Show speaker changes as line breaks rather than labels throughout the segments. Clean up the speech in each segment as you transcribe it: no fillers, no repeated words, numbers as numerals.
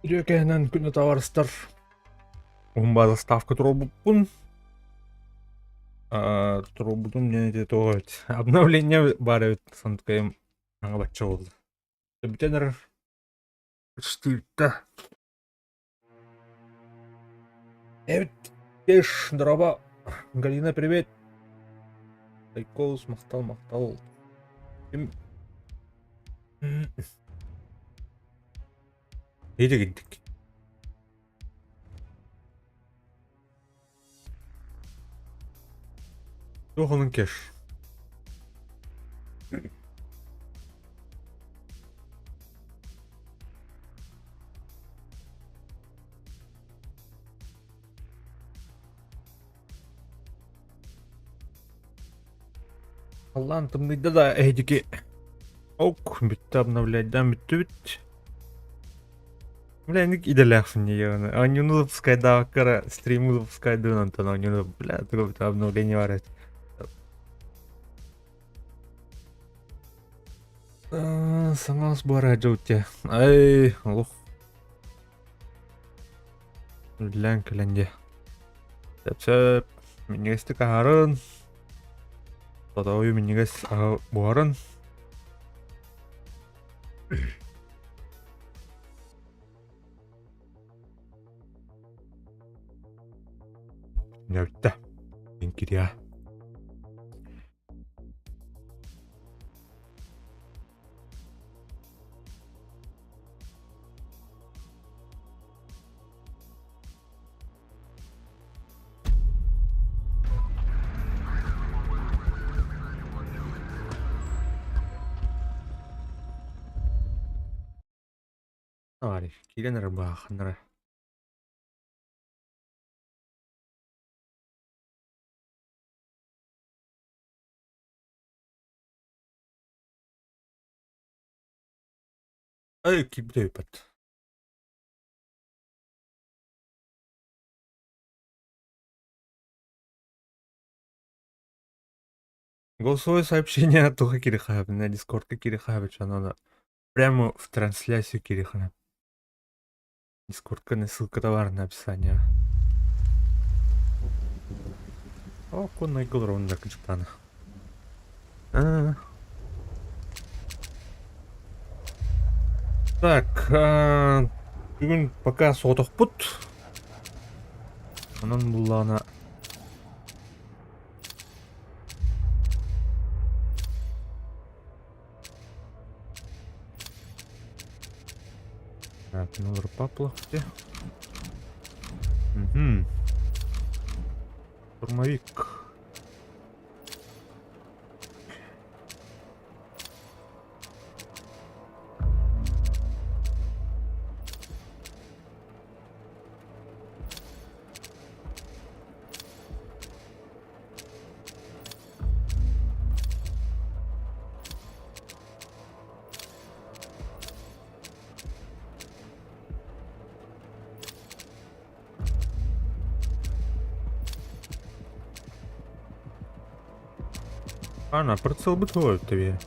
Үйрекенен күні товарыстар. Оң база ставка тұрбұппын. Тұрбұдым не де тоғыт. Обновление бар өт. Сондықайым аңа батча болды. Бітенер штилтті. Кеш, дроба. Галина, привет. Тайкоус, мақтал. Нейді кеттік? Жоғының кеш. Аллан тымдыйда да әйдеке. Ок, бітті обновляйдан бітті бітті. Бля, не иделяхсың не егіні. Анюны запускай давакара, стриму запускай дынантан, анюны, бля, тұрып обновление бар әді. Саңас бар әді өтте. Ай, лұқ. Үллән кілінде. Сәп-сәп, менегесті қағарын. Тадауы менегес бұғарын. Нәутті. Мен керея. Авариш, керенер бағыныры. Ай, кипті өпіт. Голосовое сообщение туха кирихаб, на дискордка кирихаб, что надо прямо в трансляцию кирихаб. Дискордка на ссылка товар на описание. О, конный голрон на качпана. Так, бүгін пока соғдық бұд. Онан бұллағына Так, ну паплах где? Угу. Штурмовик. Ана, прицел бытовой тебе.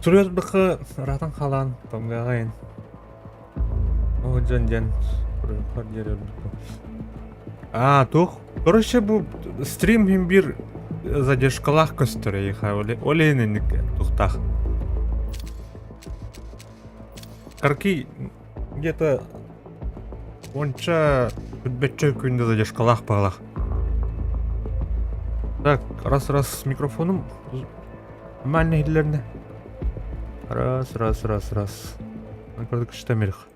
Suriyadaki ratan kalan pemgarain. Oh janjan. Проехать дерево. А, тух. Короче, бу стрим имбир задержкалах көстөрө иха олейненик тухтах. Карки где-то онча бетче күндө задержкалах баглах. Так, раз микрофоном маннейлерне. Раз. Накладык штамелих.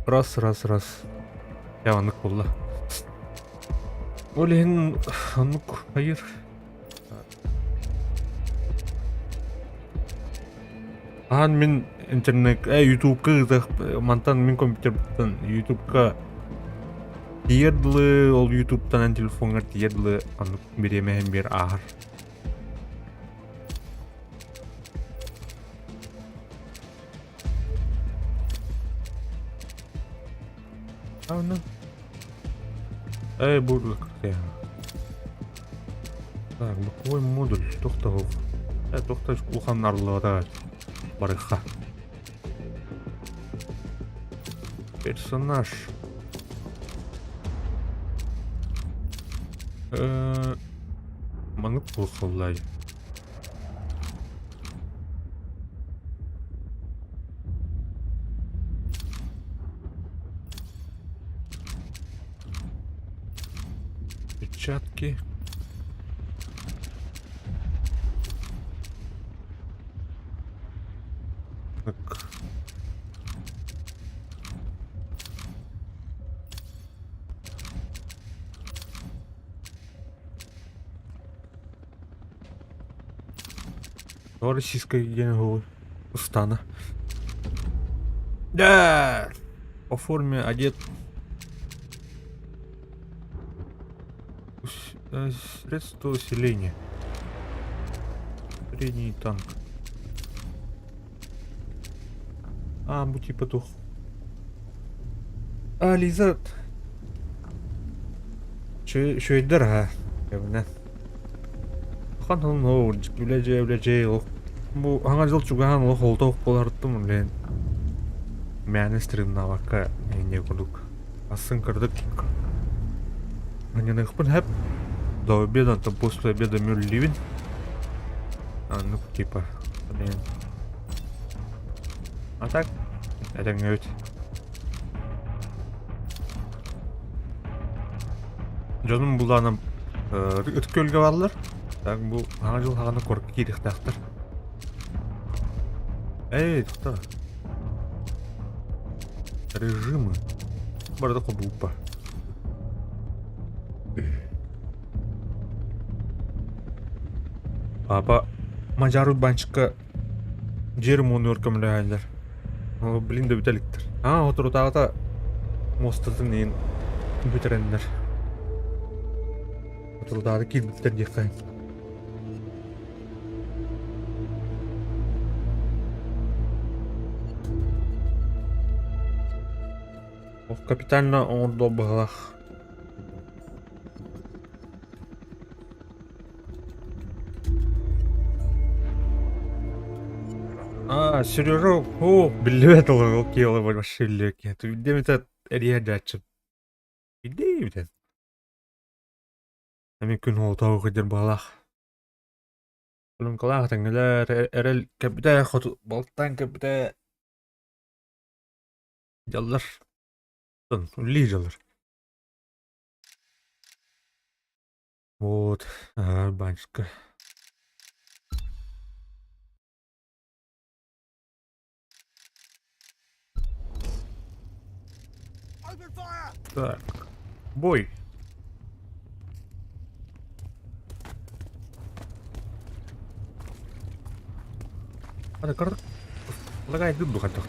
Раз. Я аннык болла. Олейн аннык hayır. Ан мен интернет ютубка мантан мен компьютерден ютубка тиедлы ол ютубтан телефонга тиедлы аннык беремем бер ахыр. Аны. Бурлык. Так, боковой модуль. Тоқтау. Тоқташ улханарлыда барыха. Персонаж. Манып болсолай. Печатки. Так. Российская генерал стана. Да! По форме одет. Средство усиления. Средний танк. Типа тух. Лиза. Шөйдер ха. Явна. Ханын ол үлежей ол. Бу аңа жыл чугахан ол холтоқ болардым лен. Мәнестрин навака не курдук. Асын кырдык. Они нахпын хэп. До обеда, то после обеда мюль ливень. Ну типа. Блин. А так? Это не ведь. Жаным буланым өткөлгө барлар. Так бул аңа жыл хаганы корку кийдик тактыр. Кто? Режимы. Барды кобулпа. Папа мажару банчика жерим оны өркөмлөйлөр. Блин да бүтеликтер. Отурутагыта мостатын ээн бүтерендер. Отурутагы кирбиттер жаккан. Капитально ордо баглах. Сережок, билеталы окейлы вообще леки. Ты где это реядачы? Иди битен. Ами күн олтау кыдыр балах. Күн калах таңгылар эрел капита хоту болтан капита. Жаллар. Үлли жаллар. Вот. Ага, банчика. Так. Бой. Hadi kır. Lagay duduk hadi.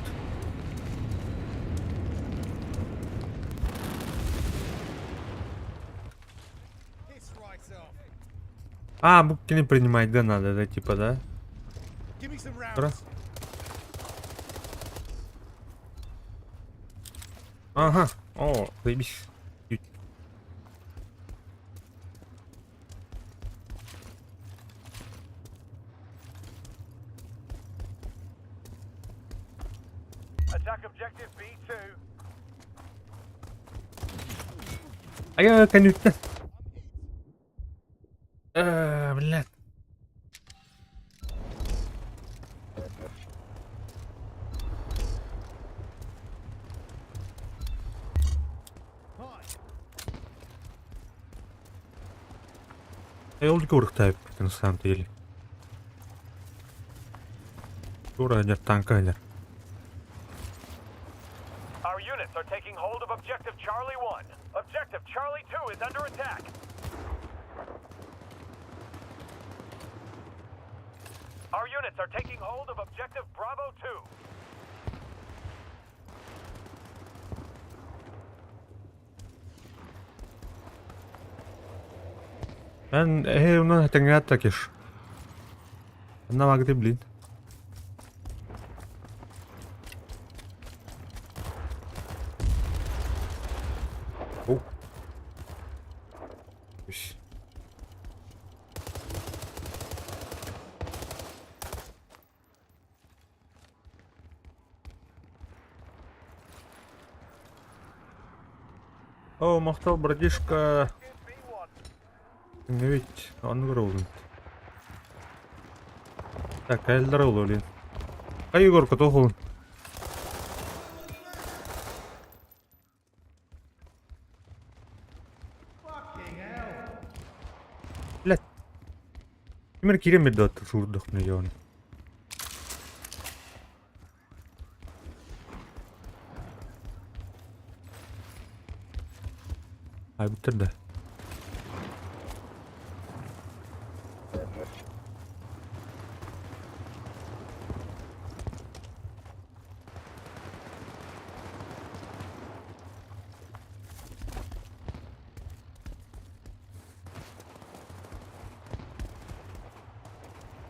А, букки не принимать, да, надо, да, типа, да? Раз. Ага. О, заебись. А я, конечно... Блядь. Я улику рыхтаю, на самом деле. Дура, нет танка, нет.
Our units are taking hold of objective Charlie 1. Objective Charlie 2 is under attack. Our units are taking hold of objective Bravo 2.
Ben onu tekrar takır. Ne vakti bilin. Oh. Iş. О, махтал, братишка. Не ведь, он гроулит. Так, Эльдар уловлен. А Егорка то хул. Блядь. Кемер киремedi attık şurduk ne yani. Ay bitirdi.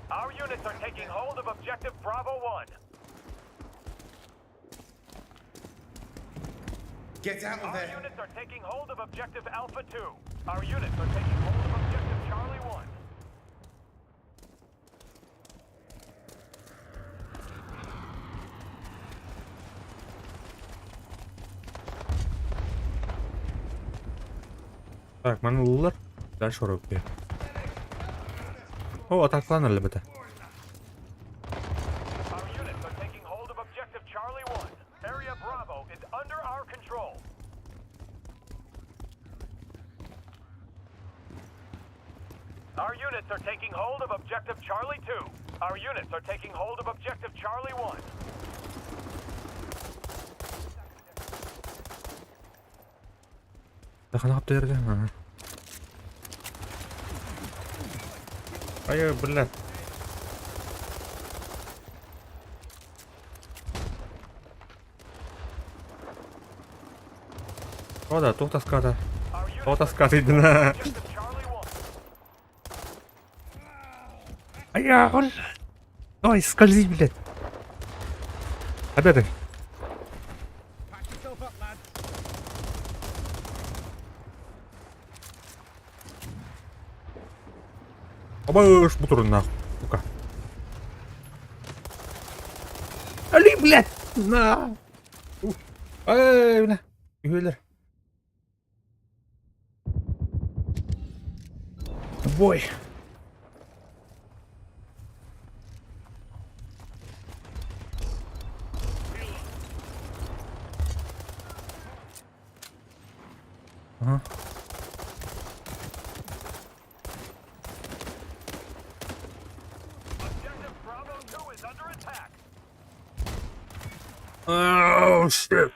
Our units are taking hold of objective Bravo 1.
Get out of
Our
there.
units are taking hold of objective Alpha 2. Our units are taking hold of objective Charlie 1.
Так, manlılar. Ders oraya yapıyor. O ataklanır elbette.
Our units are taking hold of objective Charlie 1. Area Bravo is under our control. Our units are taking hold of objective Charlie 2. Our units are taking hold of objective Charlie 1.
Daha ne yaptı yerde? Ha. Hayır, блядь. O da, tohtaskada.
Our units are
Tohtaskadıydı
taking hold of
ha.
objective Charlie 1.
Ay ya, ol. Ой, скользи, блядь. Hadi.
Patch yourself up, lad.
Обыш, бутур нахуй. Сука. Али, блядь. На. Ай, бля. Üyeler. Бой. Ага. Oh shit.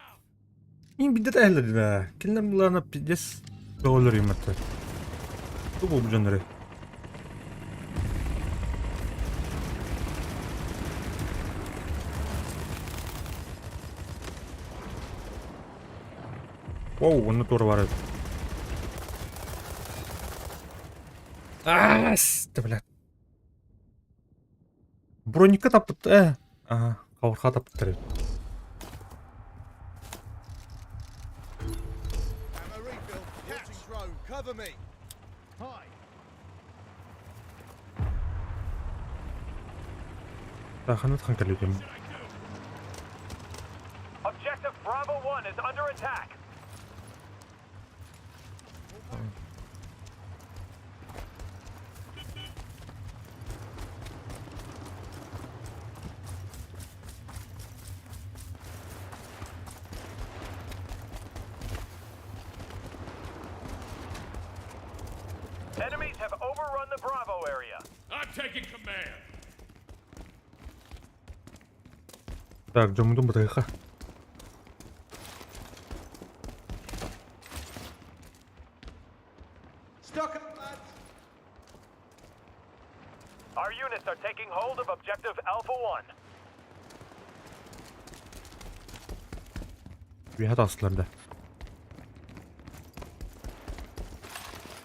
Ин бидэрэлэр да. Кинэмлана пидес доллар юм ата. Туу бужанрэ. Воу, он натура варит. Да, блядь. Броника тапты. Ага, кавырха тапты.
Ammo refill. Catching drone. Cover me. Hi.
Так, а ну тхан калидем.
Objective Bravo 1 is under attack. Enemies have overrun the Bravo area.
I'm taking command.
Так, джамудум брэха.
Stock up, lads.
Our units are taking hold of Objective Alpha 1.
Виhat aslarda.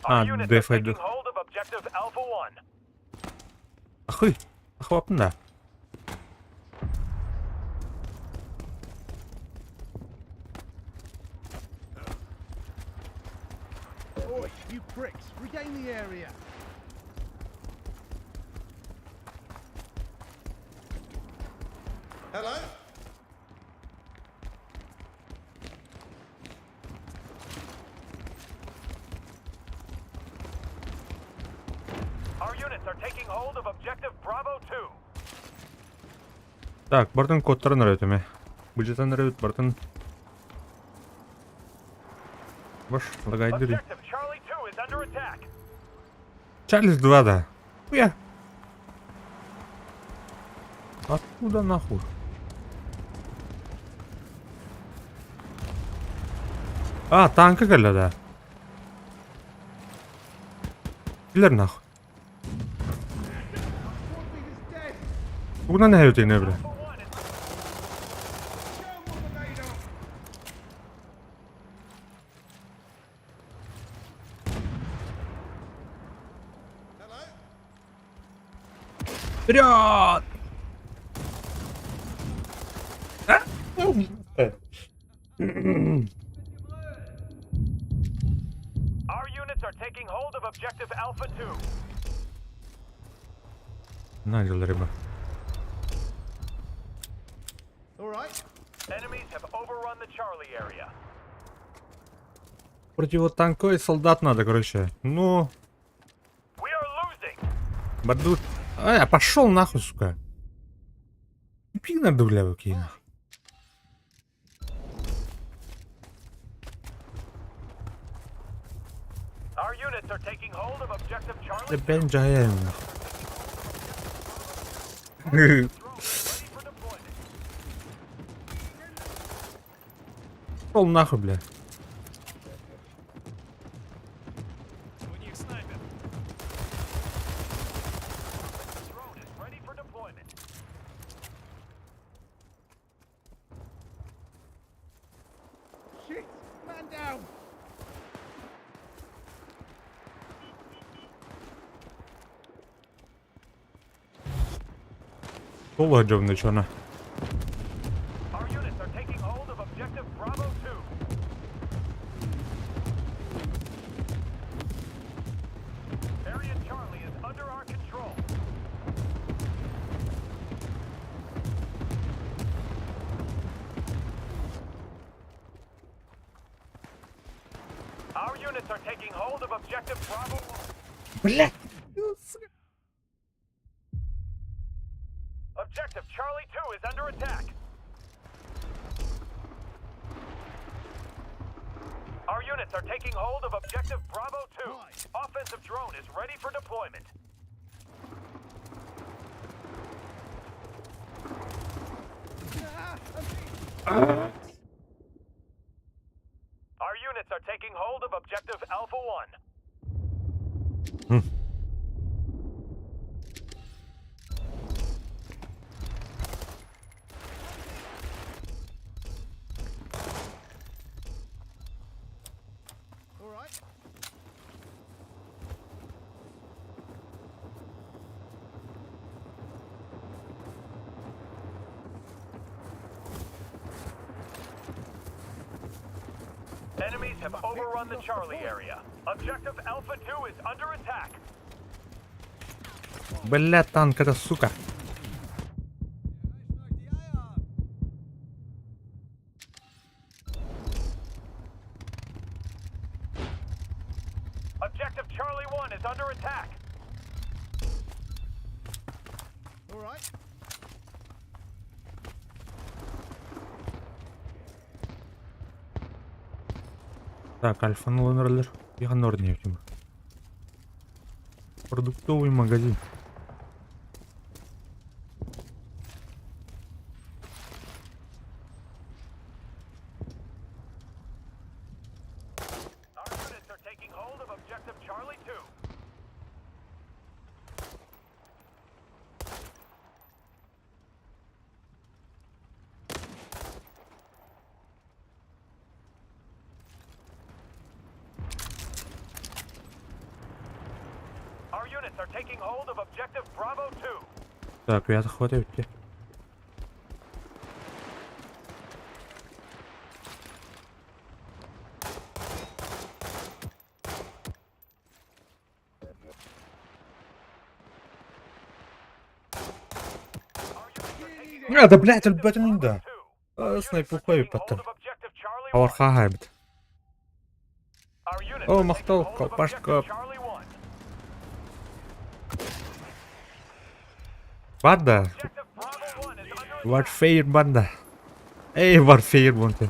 Our
Ah,
units are
defaydı.
taking hold of Objective Alpha 1.
Ахы. Ахы yaptın da.
Oi, you pricks. Regain the area. Hello?
Our units are taking hold of Objective Bravo 2.
Так, бартын кодтарын öğretimi. Бюджеттен öğret бартын. Boş, лагайдыр.
Objective Charlie 2 is under attack.
Чарльз 2 да. Хуя. Откуда нахуй? А, танка geldi da. Bilir nahı.
Swamping is dead.
Bugünden ne hayatı ne bre?
Alpha 1 is
Show 'em what we're made of. Hello?
Вперед!
Our units are taking hold of Objective Alpha 2.
На, рыба.
All right.
Enemies have overrun the Charlie area.
Противотанковый солдат надо, короче. Ну,
We are losing.
бадут. Пошел нахуй, сука. Пина дуля кина.
Our units are taking hold of Objective Charlie
Да
2.
ben cahil.
Ready for deployment.
Пошел нахуй, бля.
Drone is ready for deployment.
Shit. Man down.
Sol hacım çona.
Our units are taking hold of Objective Bravo 2. Area Charlie is under our control. Our units are taking hold of Objective Bravo 1.
Бля.
Objective Charlie 2 is under attack. Our units are taking hold of Objective Bravo 2.
Right.
Offensive drone is ready for deployment.
Ah, I'm being
Our units are taking hold of objective Alpha 1.
All right.
Enemies have overrun the Charlie area. Objective Alpha 2 is under attack.
Бля, танк, это сука.
Objective Charlie 1 is under attack.
All right.
Так, альфа-ноллер. Ягнор не видимо. Продуктовый магазин.
Our units are taking hold of objective Charlie 2. Our units are taking hold of objective Bravo 2.
Так, я захватываю тебя. Да, блядь, الباتن ده. سنايبر خوي بطل. أورخا هايبت. أو مختل كوباشكا. باندا. Warfare باندا. إيه Warfare باندا.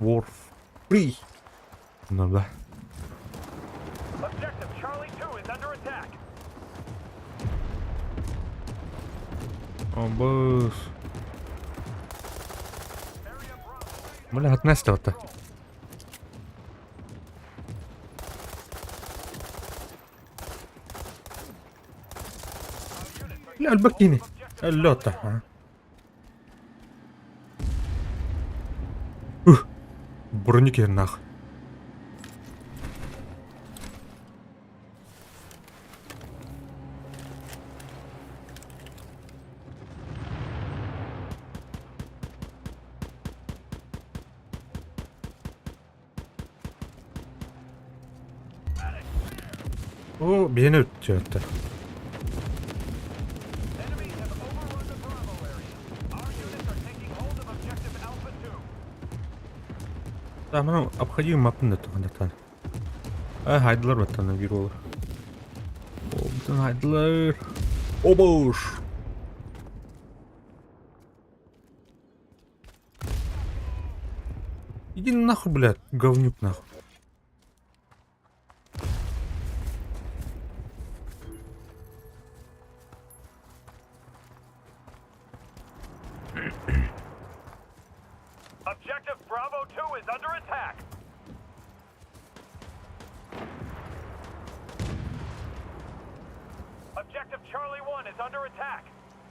War Free. نبلا.
Objective Charlie 2 is under attack.
بس. ولا هتنست وقتها. لا البكيني اللوطة. برنيكي الناخ. О, beni ötüyor hatta.
Enemies have overrun the Bravo area. Our units are taking hold of objective Alpha 2.
Да, మనం обходим мапын да туганда тан. Хайдылар баттан бир болор. О, бутан хайдылар. Обош. Иди нахуй, блядь, говнюк нахуй.
Objective Bravo 2 is under attack. Objective Charlie 1 is under attack.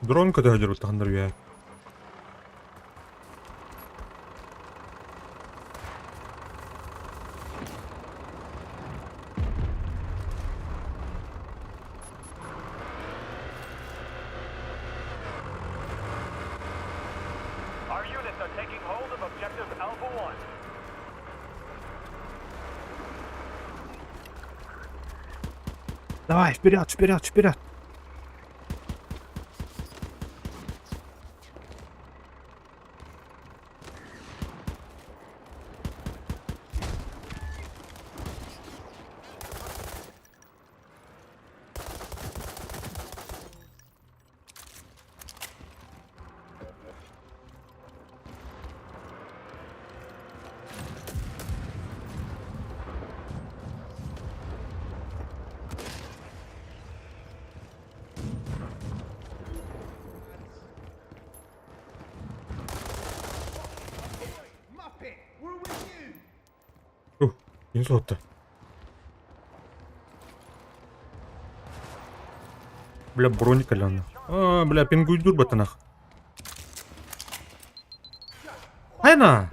Дрон када хажыр тахандар бия.
Our units are taking hold of objective Alpha 1.
Давай, вперед, вперед, вперед. Не золото. Бля, броник аляна. А, бля, пингуй дур батанах. Айна!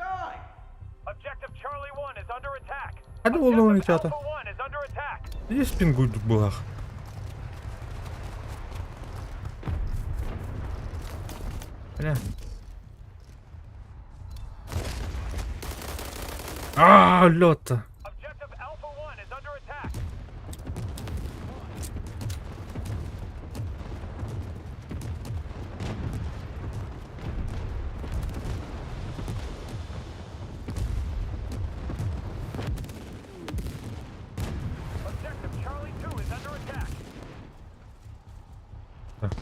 Objective Charlie 1 is under attack.
Hadi oğlum
Objective
çata.
Alpha 1 is under attack.
Здесь пингуй дур была. Бля. А, лёта.
Objective Alpha 1 is under attack. Objective Charlie 2 is under attack.
Так.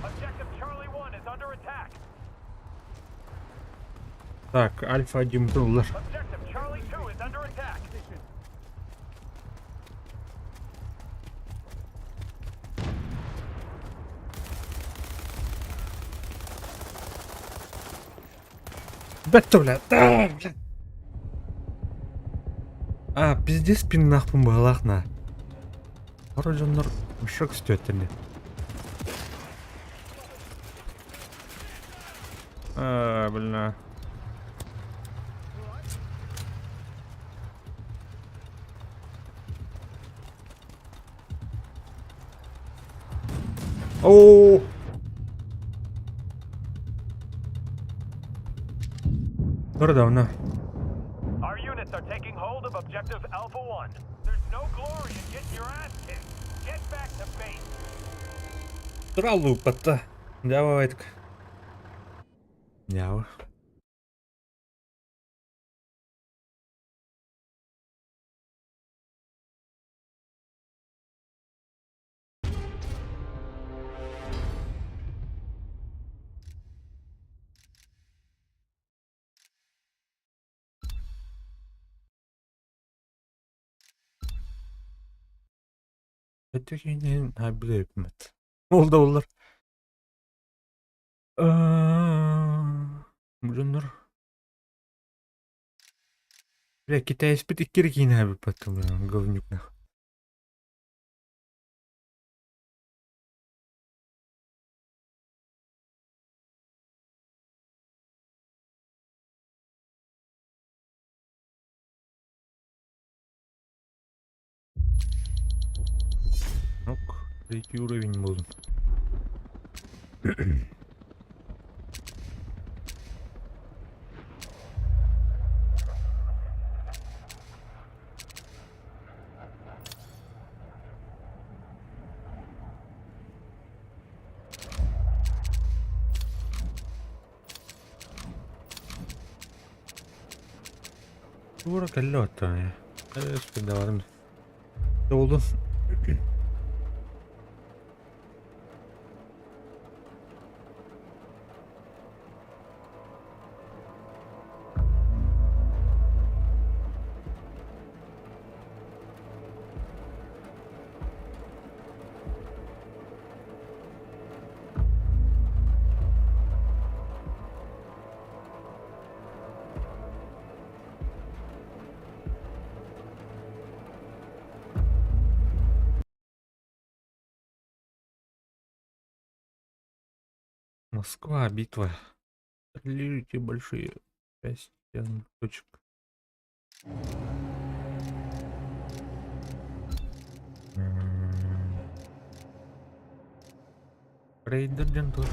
Objective Charlie 1 is under attack.
Так, Альфа-1 доллар.
Objective Charlie 2 is under attack.
Бетто, бля. Да, бля. А, пиздец пиннахпын балахна. Орожоннор шок стөттеле. А, бля. О! Давно.
Our units are taking hold of Objective Alpha 1. There's no glory in getting your ass kicked. Get back to base.
Тралупата. Давай так. Няу. Ötekinin haberi hükümet. Oldu olur. Bunlar. Бля, Китай спит и кирки не бы потом, говнюк нах. Ок, третий уровень был. Doğru kelli hatta ya. Evet, devam. Ne oldu? Москва, битва. Контролируйте большие части точек. Рейдер тоже.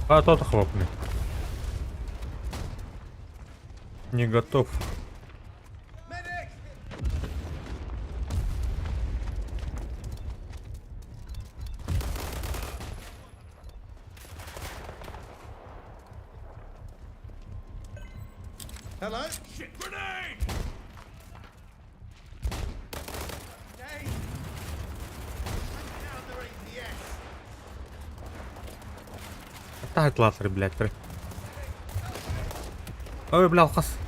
А тот хлопнет. Не готов.
Medic! Hello?
Shit, grenade!
Dave! Down the EPS.
Тахет лазер, блядь. Ой, бля, алхас.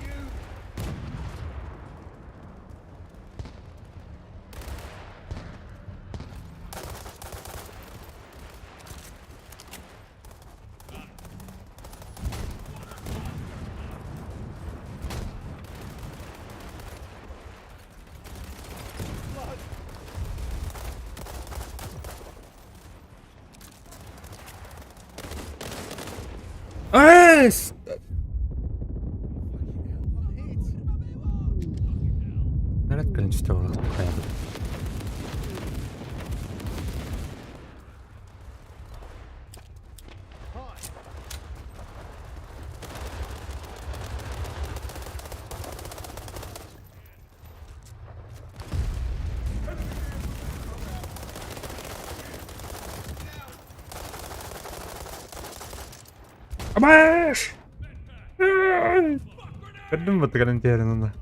Эй! Наряд количество урона. Амаш! Kadın mı tıkanın yanında?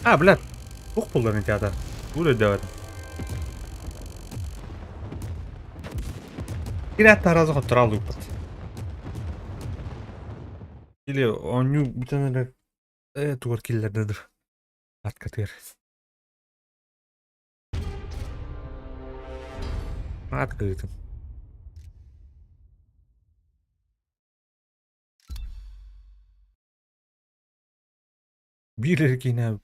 All right.
Блядь. Ух, полный театр. Буду делать. Или таразы тұралды ұпыт. Или onu bir tane de tuvar killerdedir. Atkatır. Atkatır. Bir erkeğine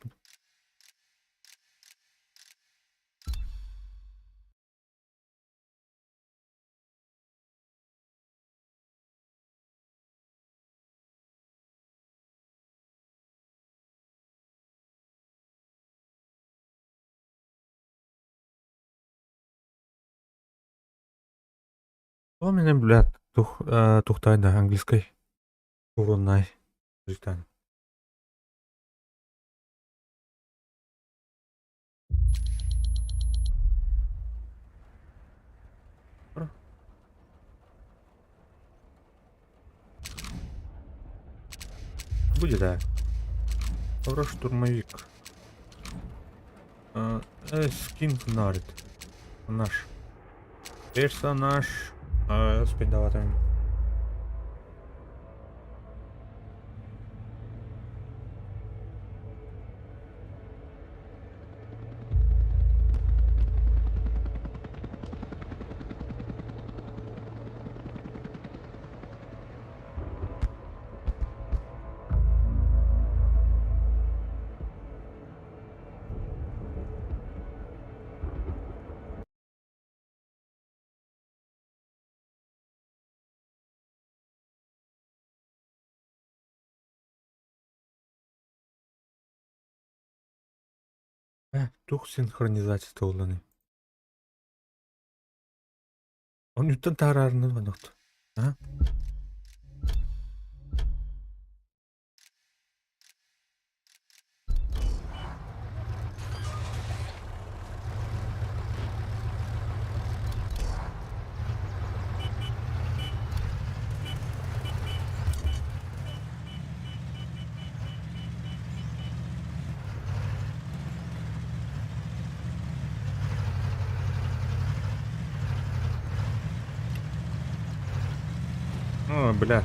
o benim блядь тухтайды английской урунай Британия. Будет, да. Добро, штурмовик. Скин нарит. Наш персонаж. Спидаватый. Дух синхронизации толланы. Он үтен тарарını банықты. А? О, бля.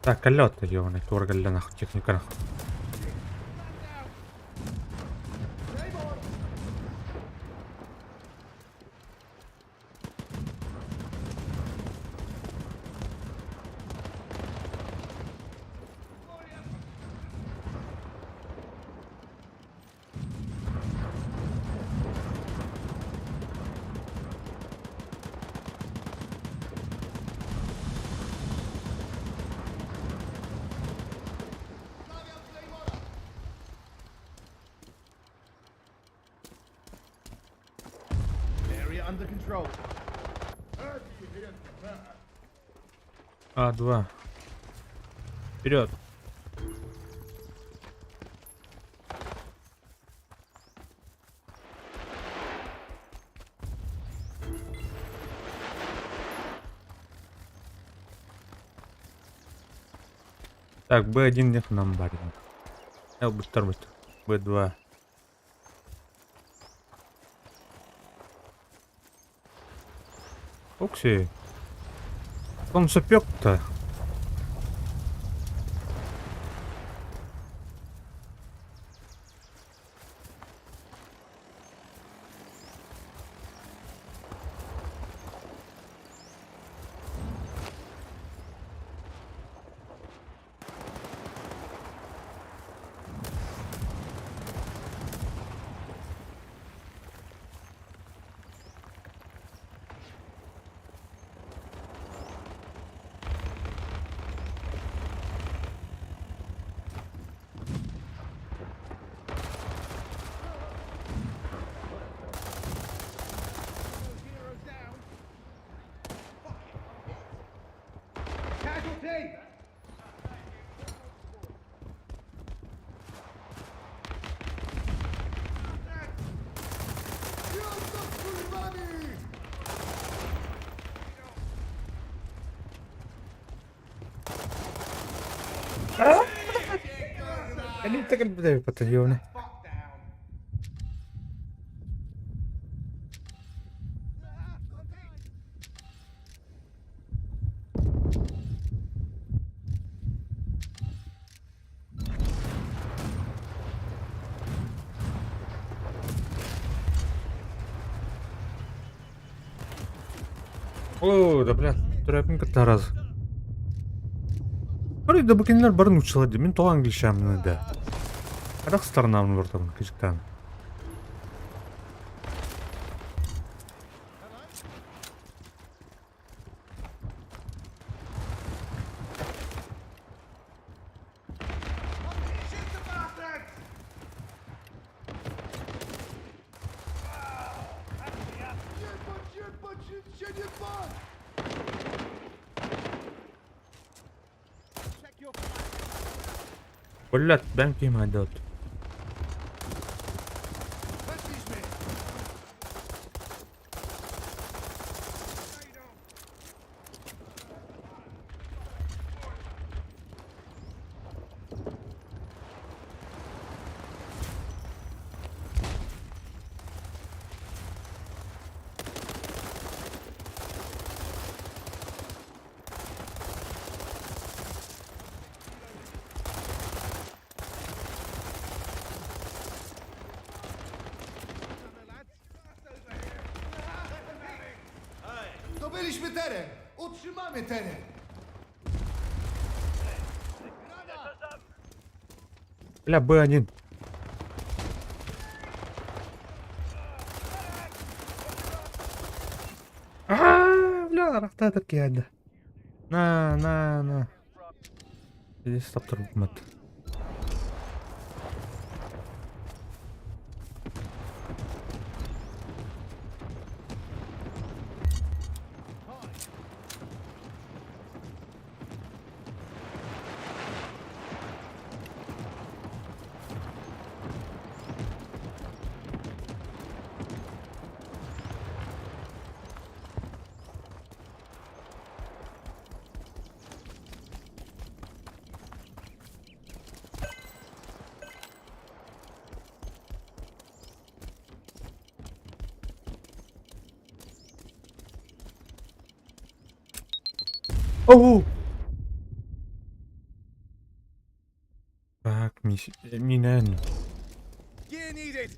Так, колёта, ёбаный, тургалля нахуй, техника нахуй.
Area under control.
А2. Вперед. Так, Б1 нет нам барин. Быстро, быстро. Б2. Окси. Он запек-то.
Heroes down. Casualty.
Они так и بدأوا батальоны. О, да бля, трәпін кітараз. Ой, да бакенлер барын учылады, мен тоған келшамын да. Қазақстаннан бұртамын, кешіктен. Блядь, ben kim hadi ot.
Zdobyliśmy teren! Utrzymamy teren!
Бля, Б1. Бля, рахта такие hadi. На. Здесь стоп турбомат. Оу! Eminen.
Gear needed.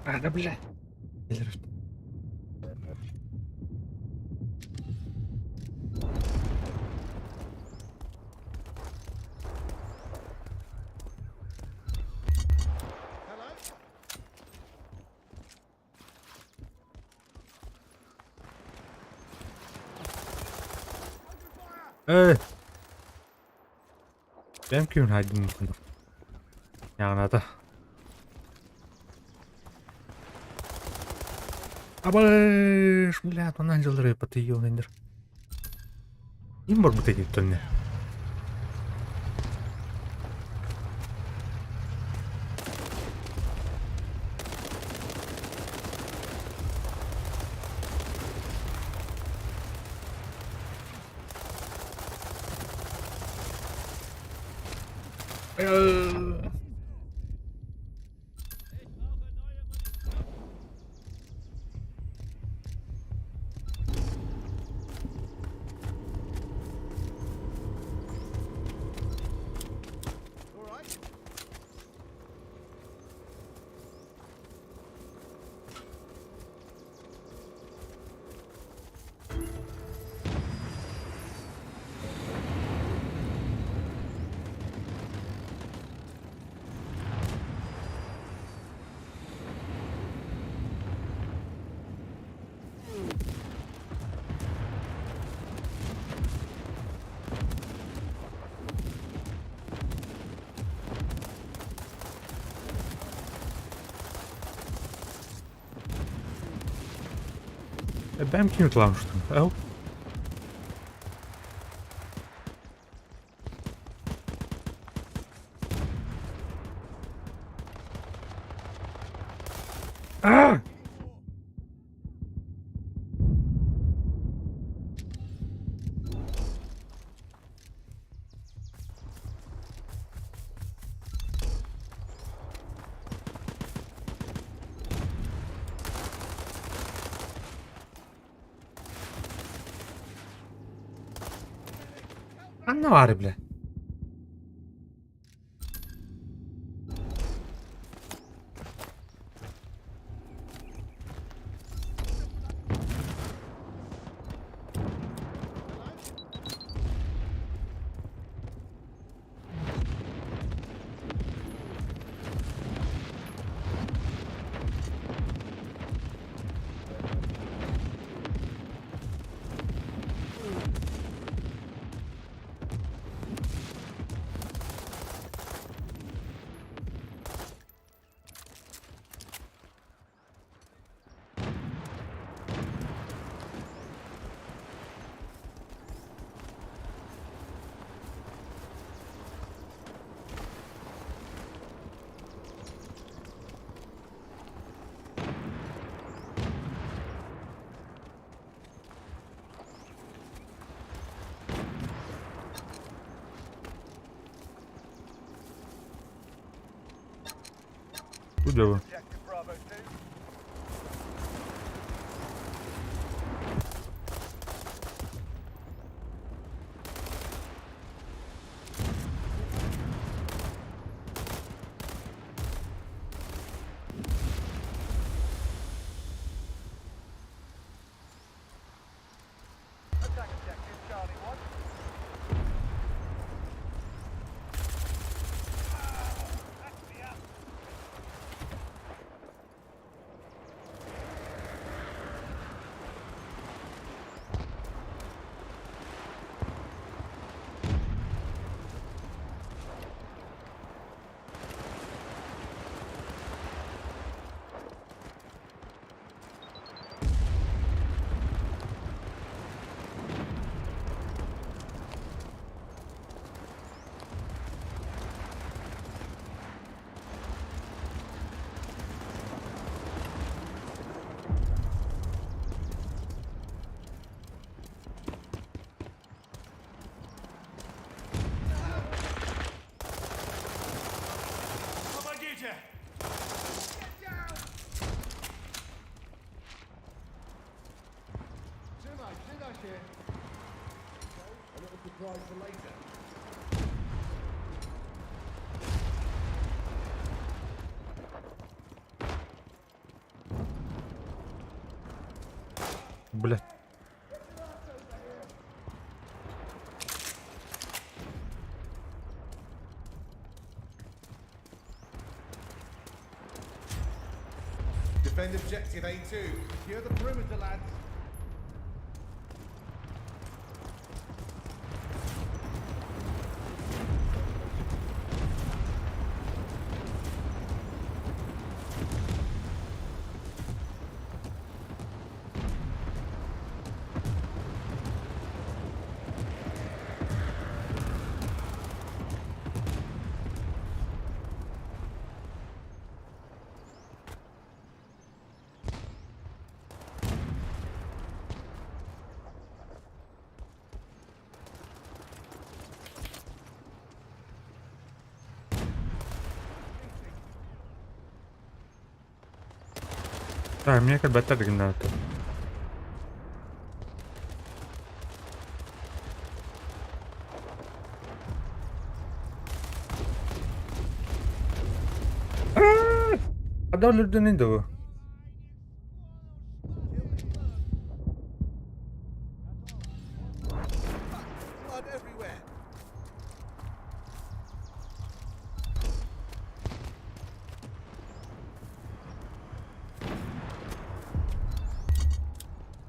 Ага, бля. Gelir işte.
Hello?
Benim kimin aydınlıkında? Yanada. Абаш, блядь, он анджел рэпа, ты ёнендер. И может быть эти тонны.
All right.
Ben kimi kullanmıştım? Oh. Ah! Anne var bile. Bu da bu.
Objective Bravo 2. Attack objective Charlie 1. Back me up.
prize for later.
Блядь.
Defend objective A2. Secure the perimeter, lads.
Так, мне как бы так гранату. А до людини йду.
Blood everywhere.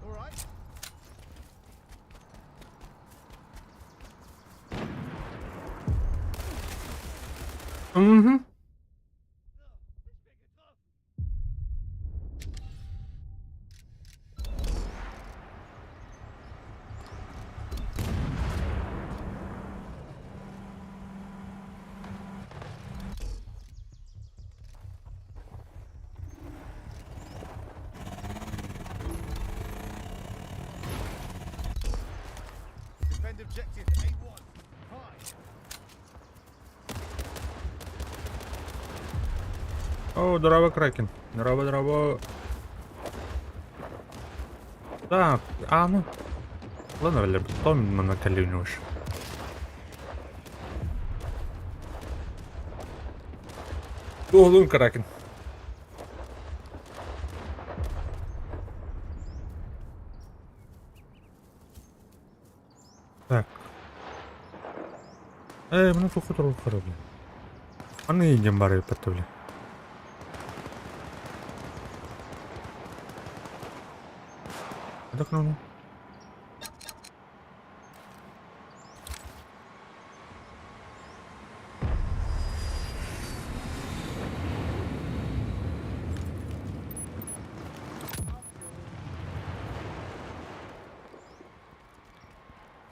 All right.
Угу.
Defend objective A1. High.
О, здорово, Кракен. Здорово, здорово. Так, а ну. Ладно, Валер, потом накалюнешь. О, Кракен. Так. Мене тут хутору роблю. А не їдемо бари потовлі. Так, ну.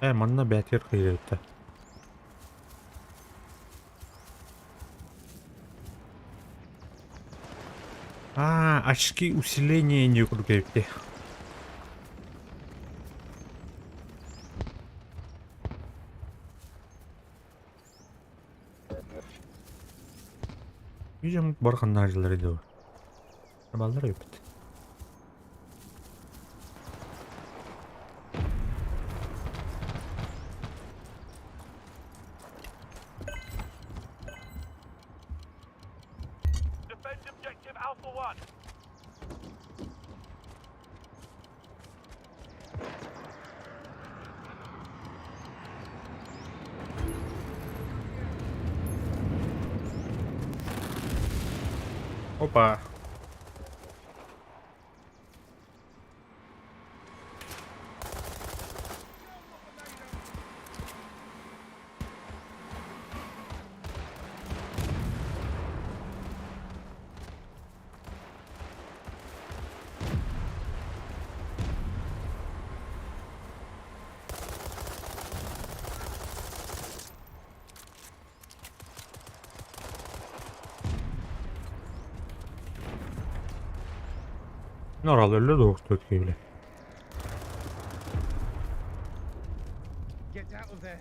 Манна бәтер кыйрытты. Очки усиления не кругайте. Видим барханнар жылар иде. Балдар өпт.
Defend objective Alpha 1.
Опа. Норал öldü de oktu ötkeyle.
Get out of there.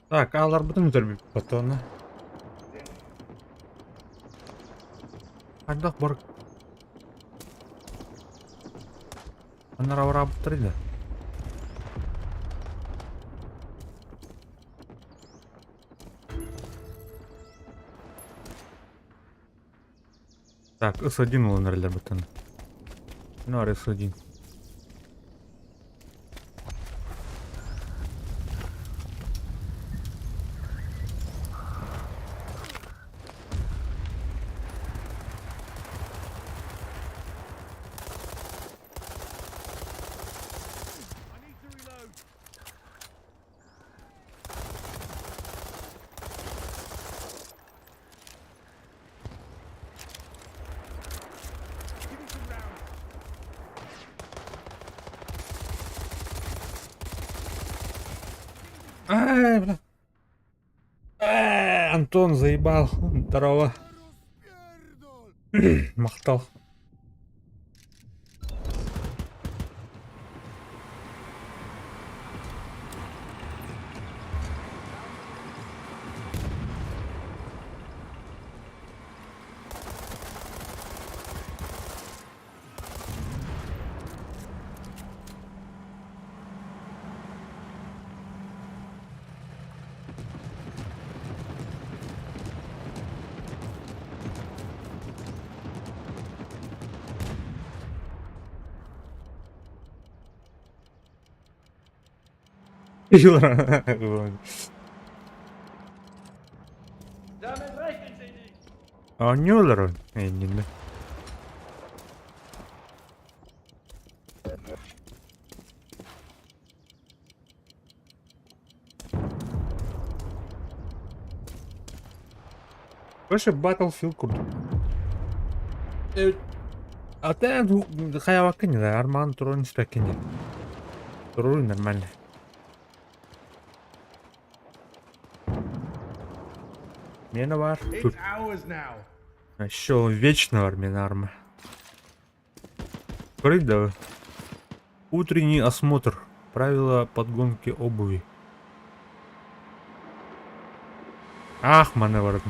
Так, алар бүтін өтер батоны. Қайдақ бар. Анар ауыра бұттыр еді. Так, С1 ол нәрлер бұттын. Ну, ар С1.
I need to reload. Give me some rounds.
Ай, бля. Антон заебал. Здорово. Махтал. А не olur. Eninde. Больше Battlefield курдuk. Evet. Hatta хая вакыны да арман турун спекине. Туру нормально. Мена var. Тут
It's ours now.
еще вечно var мена арма. Крыда. Утренний осмотр. Правила подгонки обуви. Ах, маневр.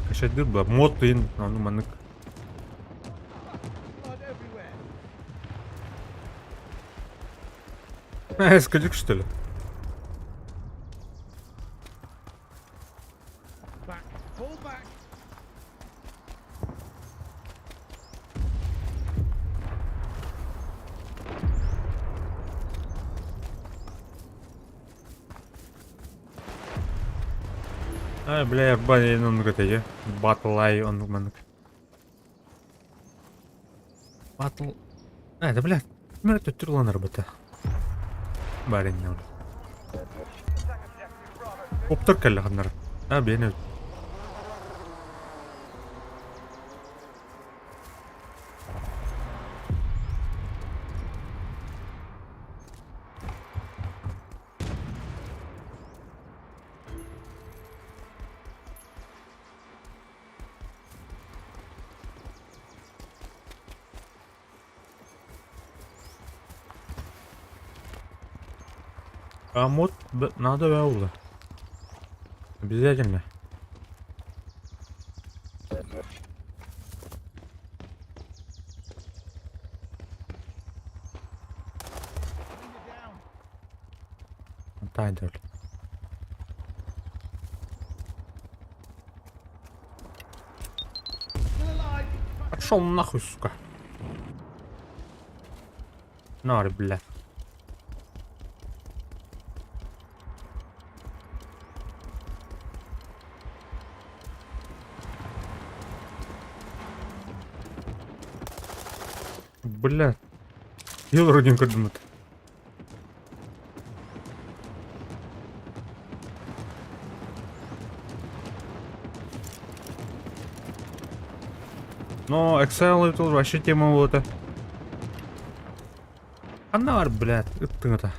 Кашадыр ба. Мод тыйын. Аны манык.
Blood everywhere.
Скажи, что ли?
Back. Pull back.
Ай, бля, блин, он говорит, батлай, он манок. Батл. Да, бля, ну это тюрлан работа. Барин, ну. Оптер каллахнар. А, бене. А мод надо вяула. Обязательно.
Bring it down.
Тайдер.
Still alive.
Пошел нахуй, сука. Нар, бля. Бля. Ел родин кадымыт. Но Excel это вообще тема вот это. Она, блядь, это.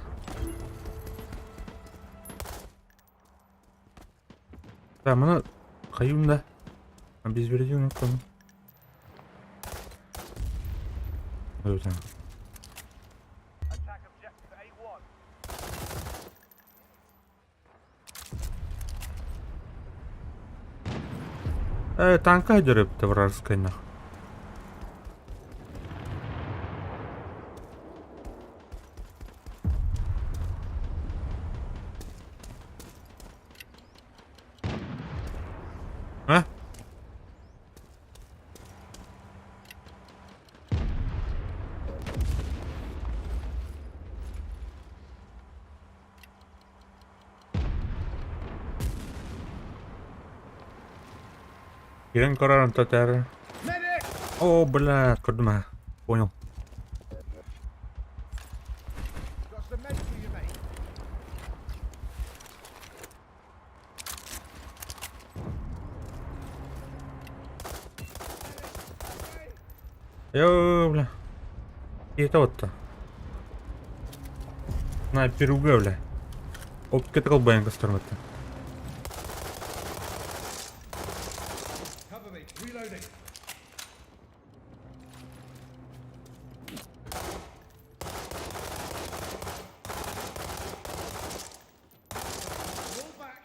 Так, мына каюмда. Без береги уnuttum. Evet.
Attack objective A1.
Танка дерев'я вражеская нах. А? Kiren koraran татар.
Medic!
О, блядь, кодма. Понял.
Got some meds for you, mate.
Йо, бля. И это вот-то. Снайпер уга, бля. Оптика колбанка стороны-то.
Cover me. Reloading. Roll back.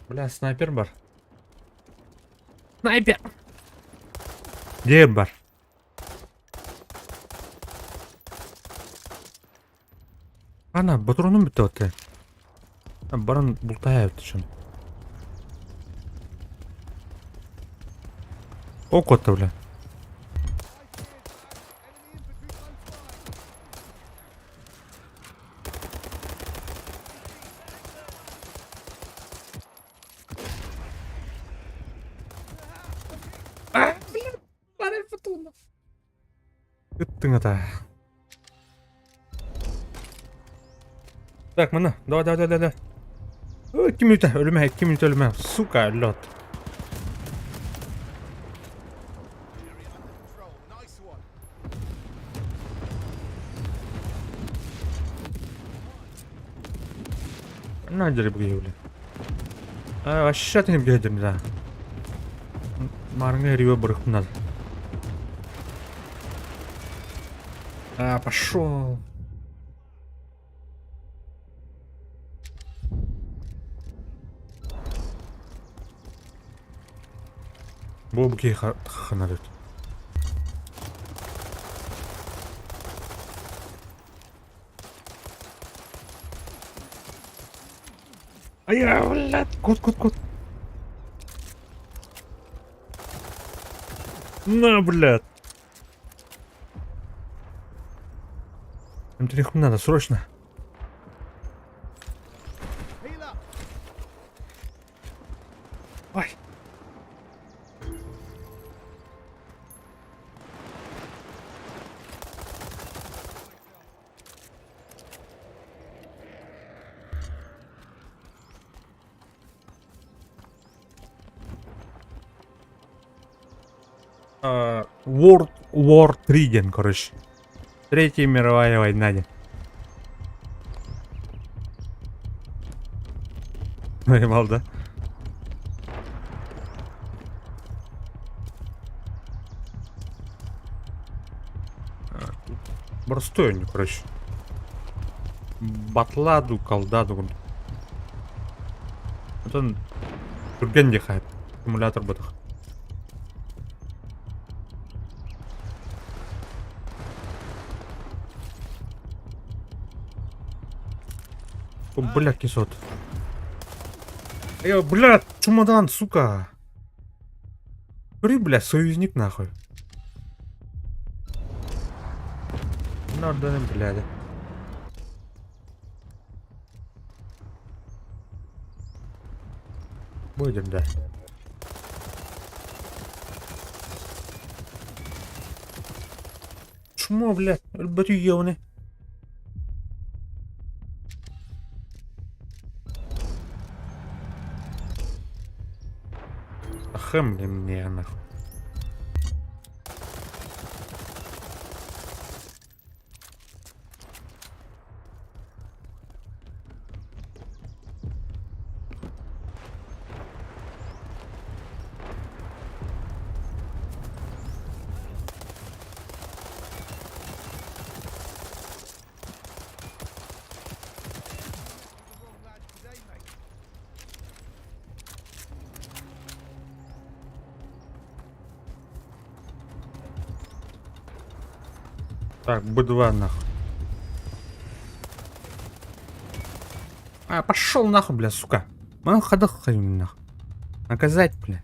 Бля, снайпер бар. Снайпер! Где бар? Ана, батроным бітті отты. Барын бұлтая өтті шын. О, котты, бля.
Enemy infantry close by.
Күттің ата. Так, мына, давай. Ой, 2 минута, өліме, 2 минута өліме. Сука, лед.
Area under control. Nice one.
На, дери бұғы өлі. Вообще ты не бігедім, да. Марыңа рио бұрықтың надо. Пошел. Бұл бұғы қана дөт. Ай, блядь, кот. На, блядь. Им тряхнуть надо, срочно.
Heal up.
Ай. World War 3 день, короче. Третья мировая война день. Понимал, да? Простой они, короче. Батладу, колдаду. Вот он турген дихает. Аккумулятор бытых. О, блядь, кисот. Блядь, чемодан, сука. При, блядь, союзник нахуй. Надо, блядь. Будем, да. Чмо, блядь, батюёвны. Ахэмли мне, нахуй. Так, Б2 нахуй. А, пошел нахуй, бля, сука. Ну, хода хрень нахуй. Наказать, бля.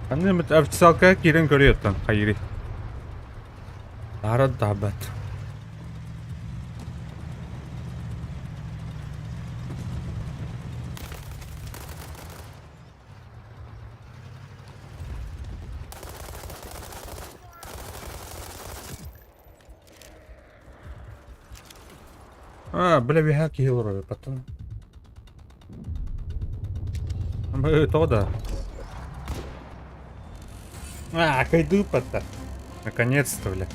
Аны бит официалка кирен көрөттөн кайри. Ара дабат. А, бля, бихаки хилро, патон. То да. А, кайду пата. Наконец-то, бля.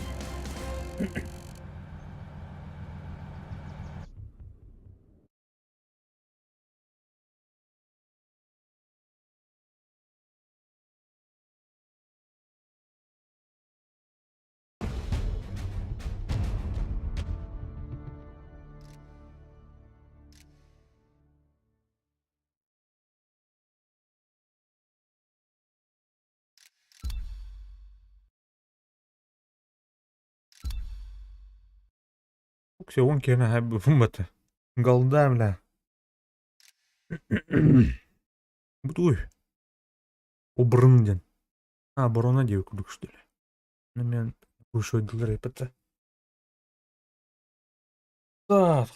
Все, он кена хаб фумбата. Голда, бля. Бутуй. Обрынден. А, барона девку дук, что ли? На меня ушой доллары пата. Так.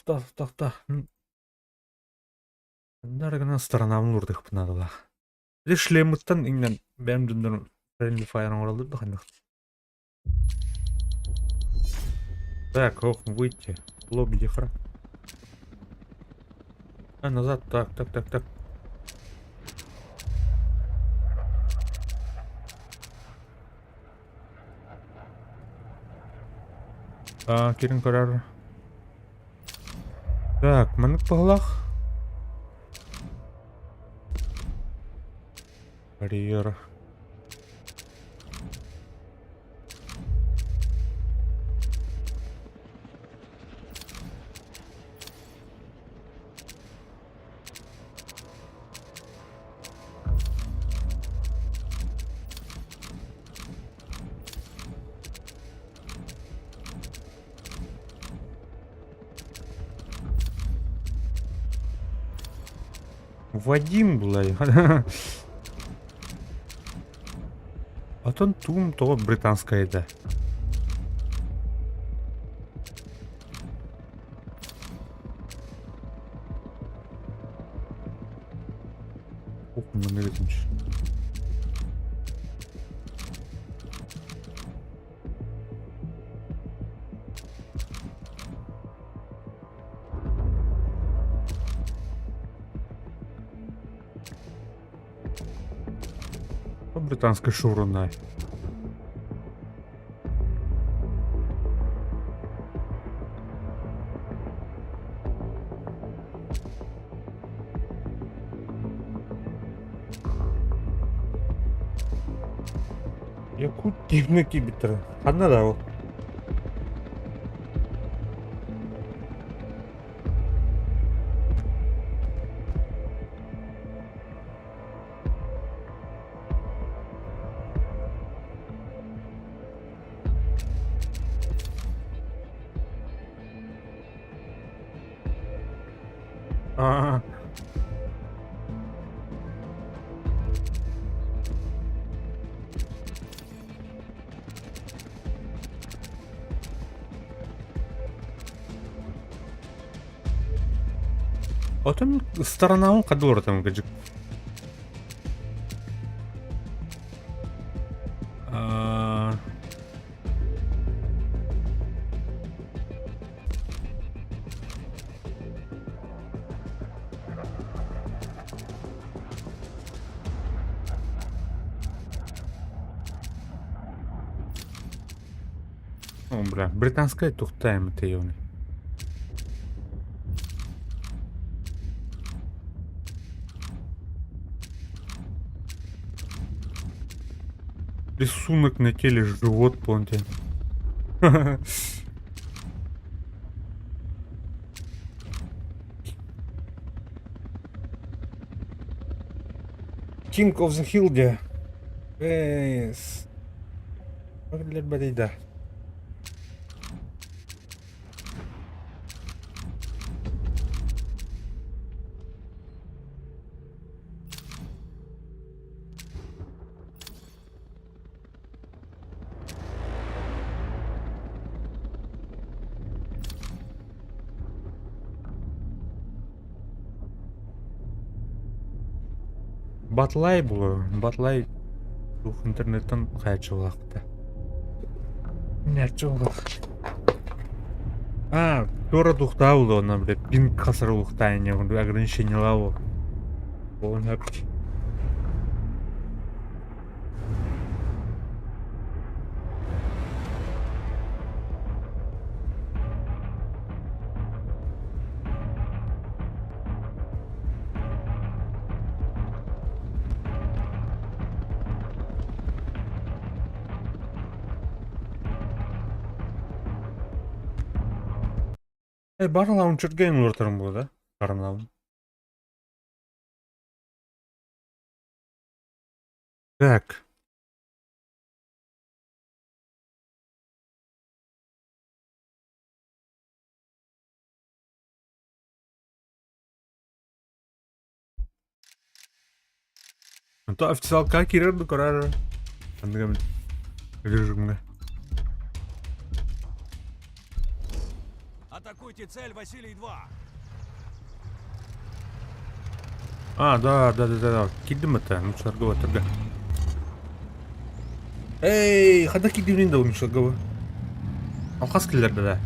Даргана сторонам урдых пнадала. Шлемыттан иннен бәм дүндүн friendly fire оралды да ханак. Так, ох, выйти. Лобби дифра. А, назад, так. А, кирин карар. Так, манык паглах. Барьер. Вадим, блядь. А то тум, то британская еда. Ох, мы летимся. Британская шуруна. Яку дивники битер. Одна да. А. Отын сторонауын кадыр там гаджик. О, бля, британская тухтаем это ёвны. Рисунок на теле, живот полный. King of the Hill dia. Yes. Lihat berarti dah. Батлай було. Батлай дух интернеттен кайчы вакытта. Нече улак. Тора духта було, она, блядь, пинг касыр улуктайне, ограничение лаву. Он хапчи. Бар лаунчерге эңлөртөрүм бу да. Карнавым. Так. То официалка кирерди көрөр. Андыгам режимге.
Атакуйте цель, Василий-2.
Да. Кидdim это, ну шаргова торга. Эй, хада кидdim да, ну шаргова. Алкас киллерде да.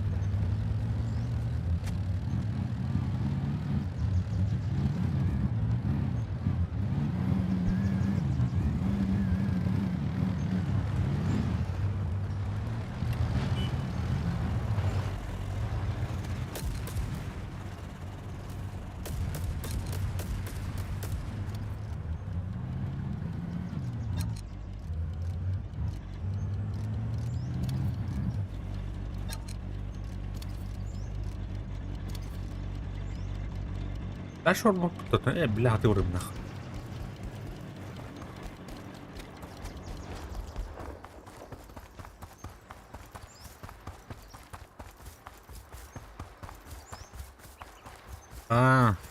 Да шор мог кто-то, бля, ты урым нахуй.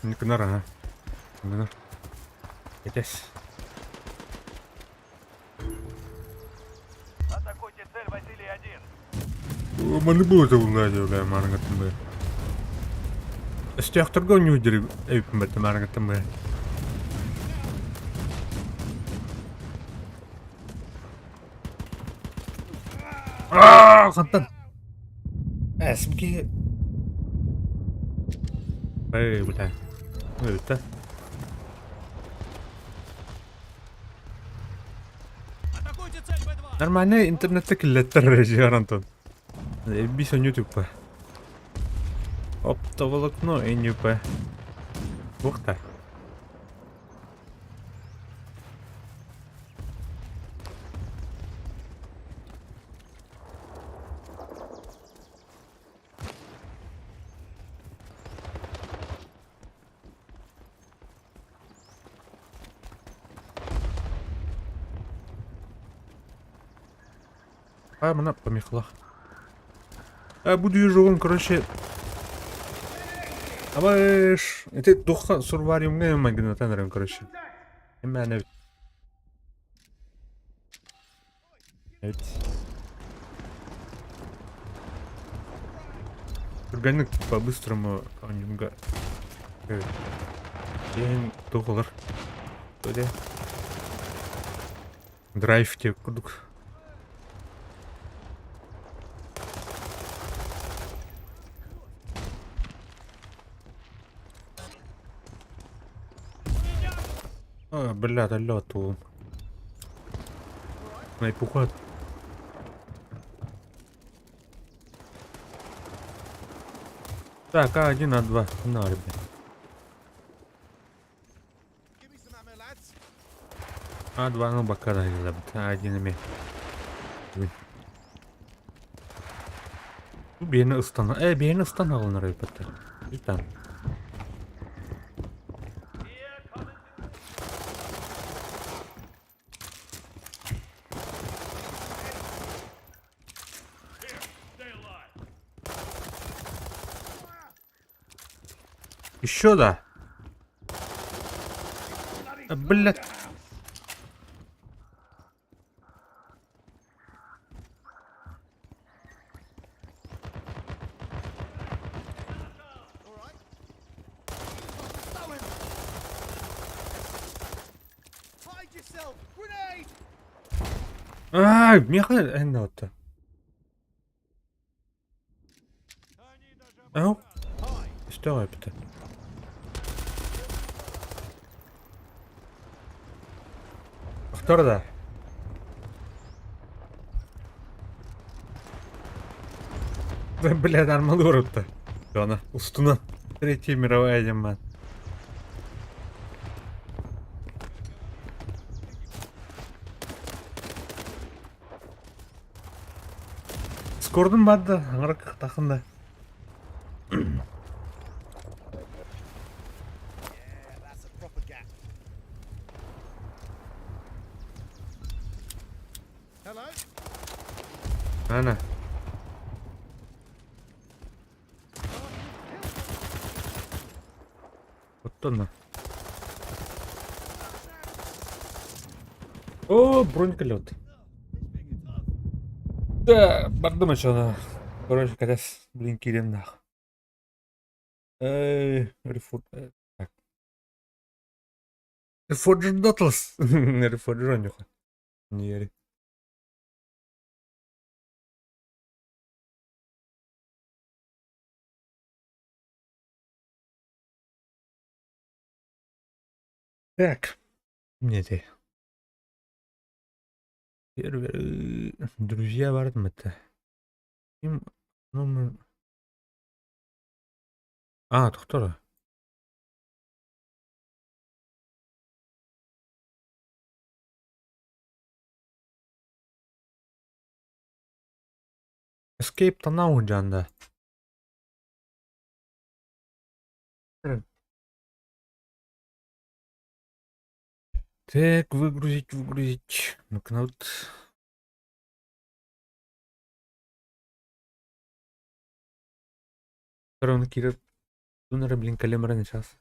Не кнара, а. Этесь.
Атакуйте цель, Василий-1.
Маны было это уладил, бля, маргатым бы. Стяг торгов не удери, бля, маргатым бы. Хантан. Смки. Бля. Это.
Атакуйте цель, Б2.
Нормально интернетте киллеттер жигар Антон. Бис он ютуб. Оптоволокно НЮП. Ух ты. Мына помехла. Буду ежовым, короче. Абаш, это духа сурвариумга магнитанерим, короче. Именно. Органик по-быстрому немного. День тухлар. Тоде. Драйв те кудук. Бля, да лёту. Найпухат. Так, А1, А2. На, ребят.
Give me some ammo, lads.
А2, ну, бока, да, А1 имеет. Bu birini ıstana. Birini ıstan alınır elbette. Lütfen. Еще да. Блядь.
All right. Hide yourself! Grenade!
Меха эннота. Ау. Что это? Кто да? Блядь, армадура-то. Она устуна. Третья мировая зима. Скордун бадда, аңырак тақында.
Yeah, that's a proper gap. Hello?
Ана. Вот она. О, бронеколет. Да, бардым ана. Короче, когда блин, кирен нах. Рефур. Так. Рефорджер Дотлс. Рефорджер нюха. Не ери. Так. Не те. Первый. Друзья бардым это. Им номер. Кто? Escape танау жанда. Так, выгрузить. Ну-ка, вот. Второй Кира. Дунера, блин, калемра на час.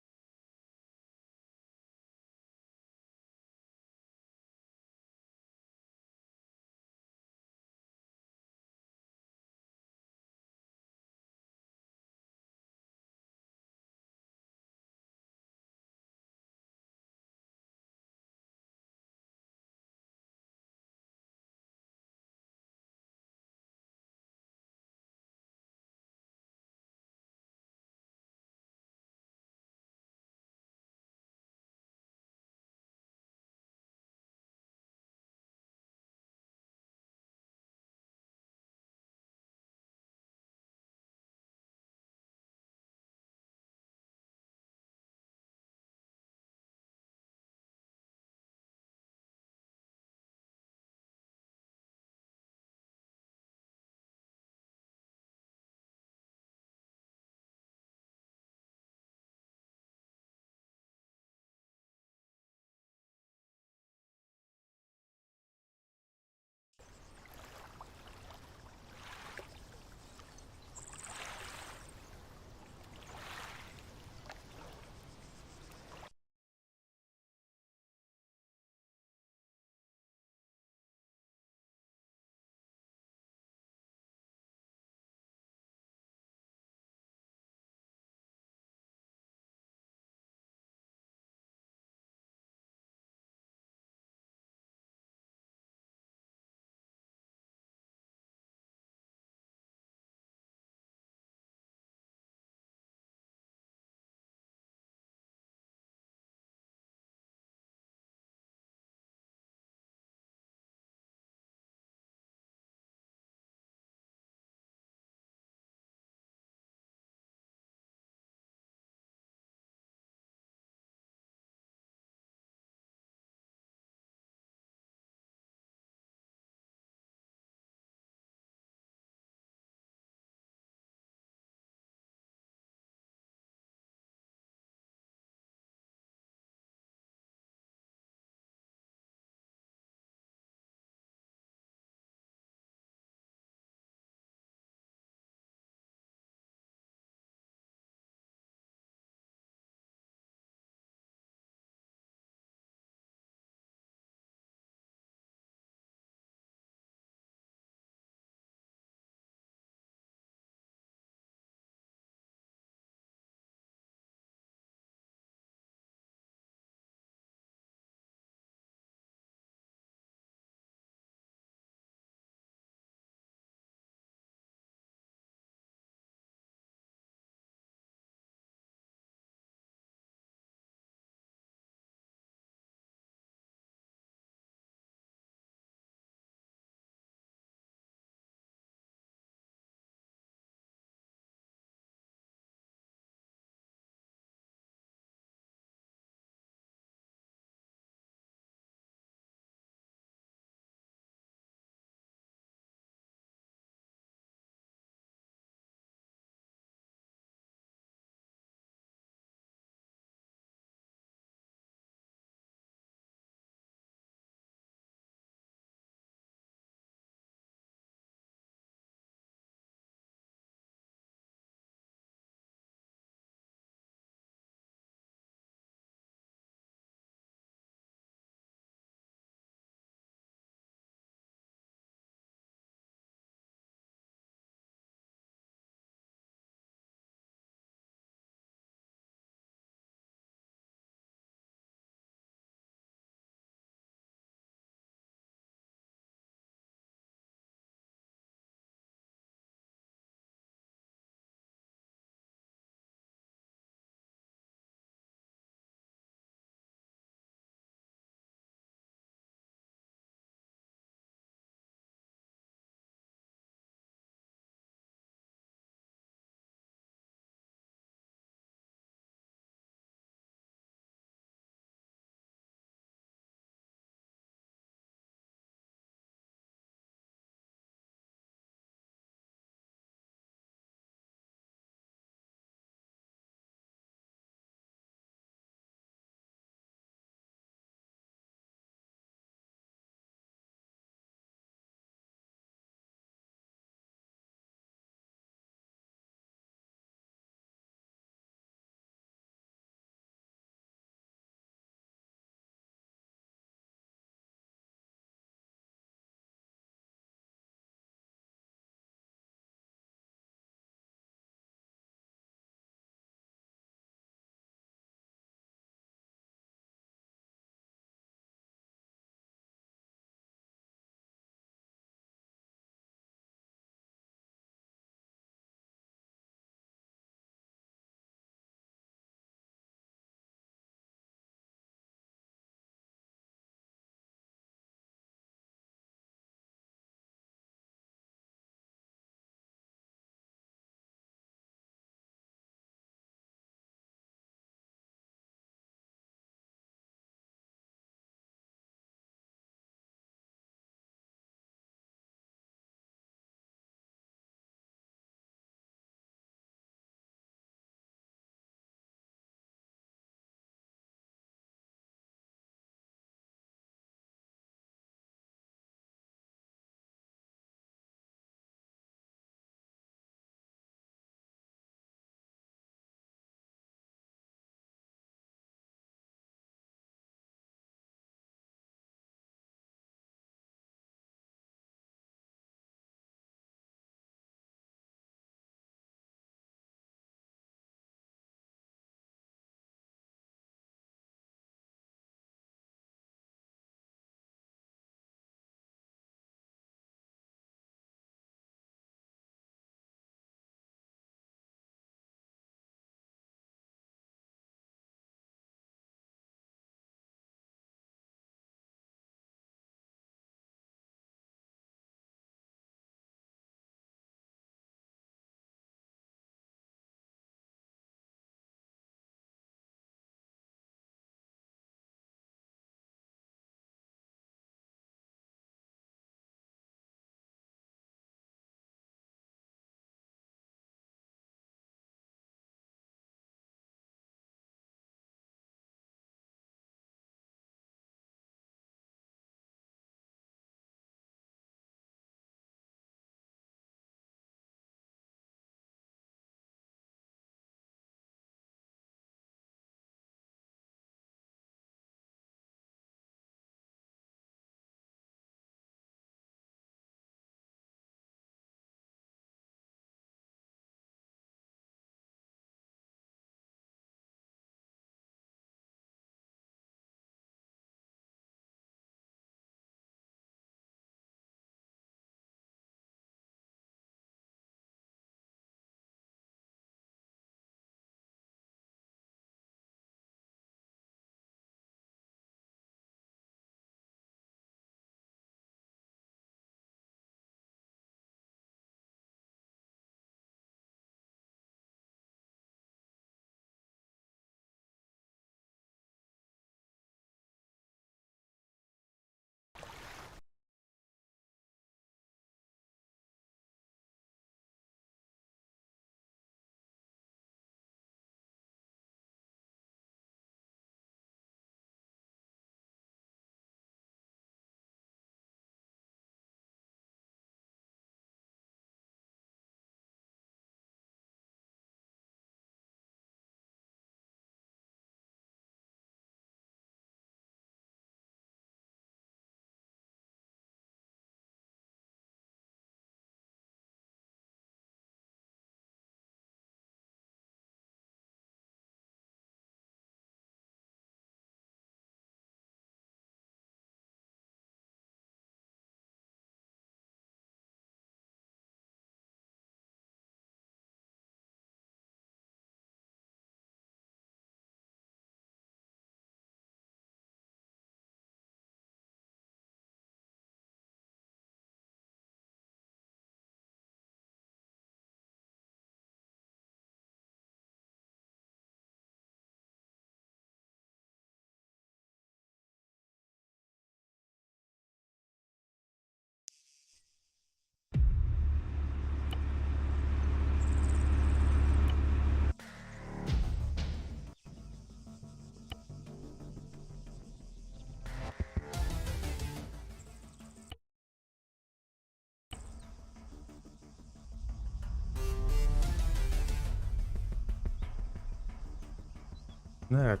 знаю.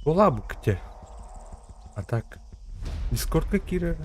Была бы где. А так. Дискордка Кира.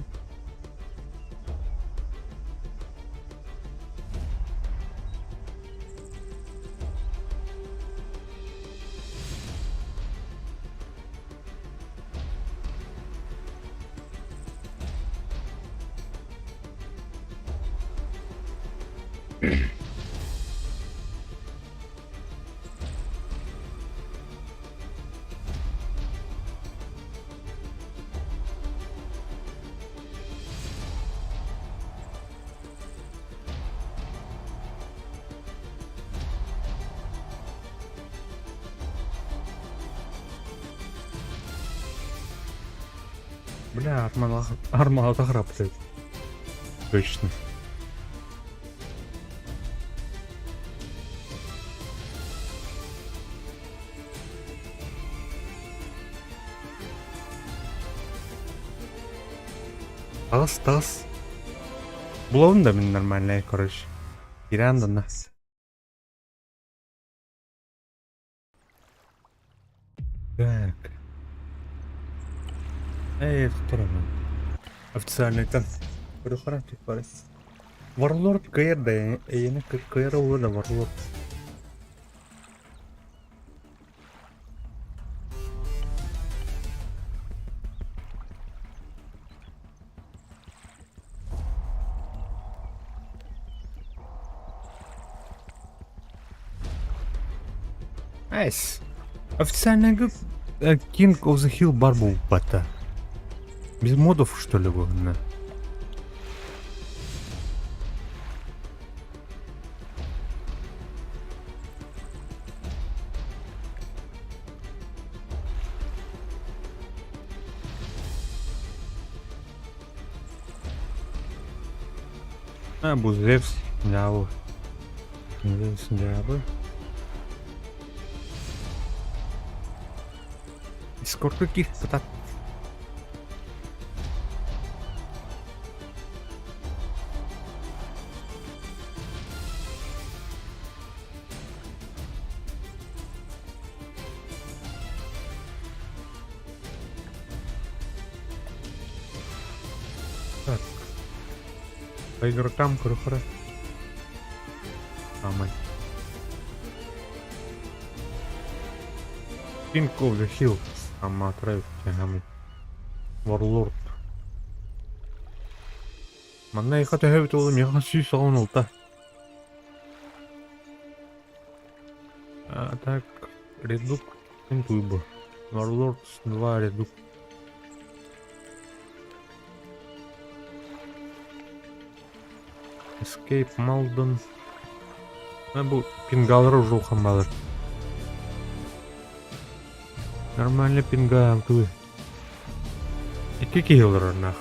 Бля, армала заграбляет. Точно. Тас. Булавын да мен нормальный, короче. Иранда на. Так. Это кто там? Официальный там. Перехватить парень. Варлорд Кэр, да, я не как Кэр, да, Варлорд. Айс. Официальный губ King of the Hill Барбу Бата. Без модов, что ли, на? Bu Zeus Java. Zeus Java. Сколько каких-то так. Так. По игрокам крухра. Самый. King of the Hill. Ама отправить тягами. Warlord. Манна ихата хэвит улам яхан сүй сауын улта. А так. Редук. Интуйбо. Warlord 2 редук. Escape Malden. Bu пингалар уже ухамбалар. Нормально пингам туй. Iki killер нах.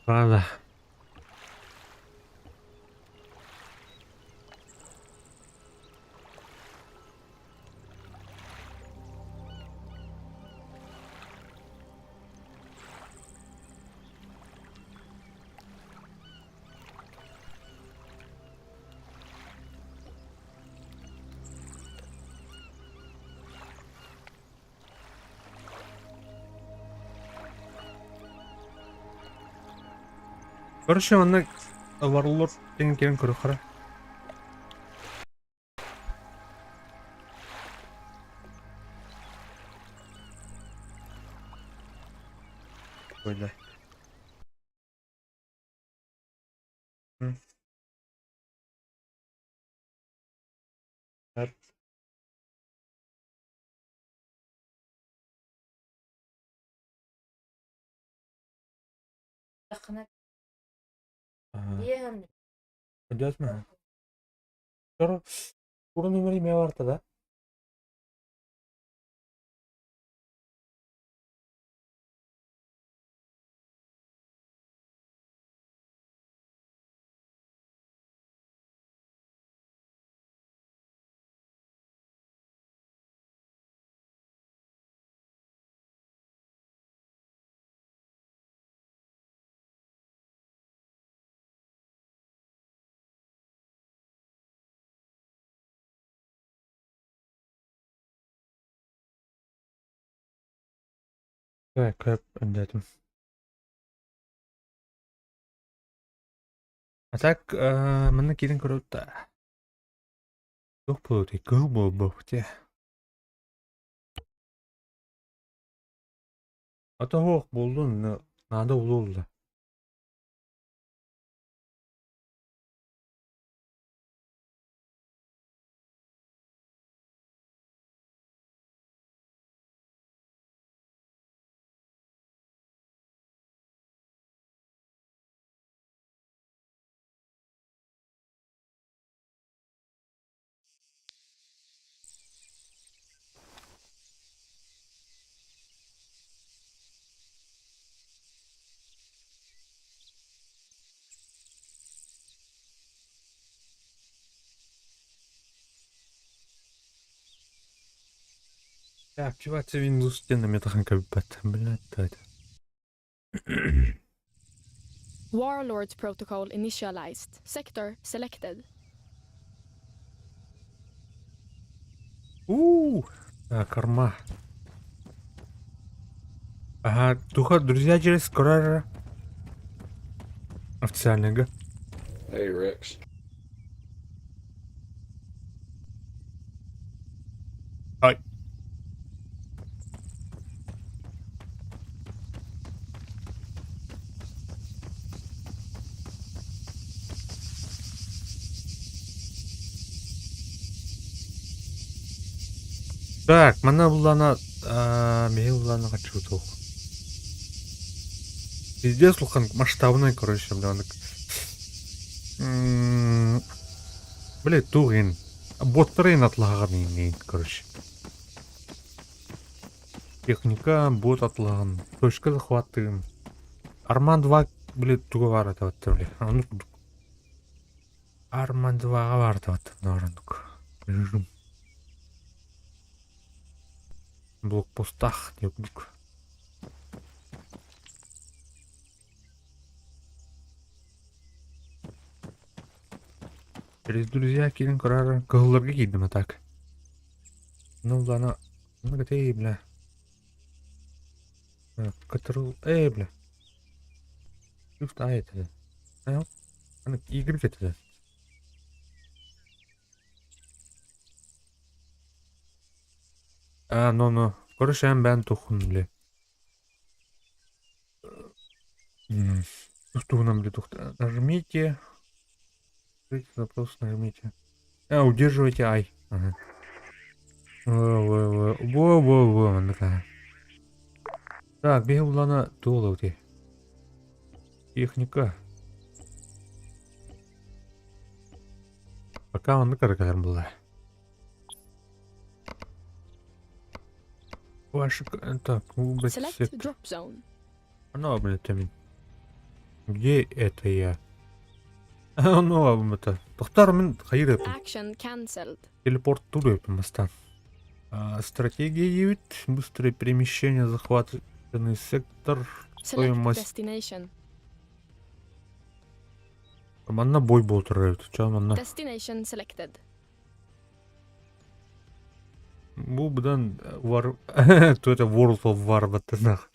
Правда. Короче, аны Warlord деген керен көрі. Böyle. Hı. Так.
Жақына
Ага.
диян.
Идет мә. Скоро время варта, да? Көп үндетім. А так, мені келін көріп та. Жоқ болды, көп болды. Ата оқ болды, нада болды. Так, активация Windows 10 на метахан кабипат. Блядь, это.
Warlords protocol initialized. Sector selected.
Так, корма. Ага, туха, друзья, через скоро официального.
Hey, Rex.
Ай. Так, мана булана, мен булана хочу тух. Пиздец, лухан масштабный, короче, блядь. Блядь, тугин. Боттарын атлаган инейін, короче. Техника, бот атлаган. Точка захваты. Арман 2, блядь, туга бар атаватты, блядь. Арман 2-ға бар атаватты, наранук. Режим. Блокпостах, деп. Через друзья келін көрар кығылырға кейдім атак. Ну, ладно. Ну, где, бля. Control, бля. Shift A етеді. Ана, Y етеді. Ну. Короче, бән тұқын, бля. Тұқтуғынан, бля, тұқты. Нажмите. Запрос нажмите. Удерживайте I. Ага. Во. Так, бегу лана долоти. Техника. Пока он накаркадар была. Ваши... Так, убрать
Select
сектор.
drop zone.
Ну, блин, Томин. Где это я? Ну, это... Тохтар мен хайыр етім.
Action cancelled.
Телепорт тур етім астан. Стратегия ебит. Быстрое перемещение, захватный сектор.
Select
Стоимость.
destination.
Манна бой болтыр. Чал манна.
Destination selected.
Бұл бұдан War... То это World of War баттынақ.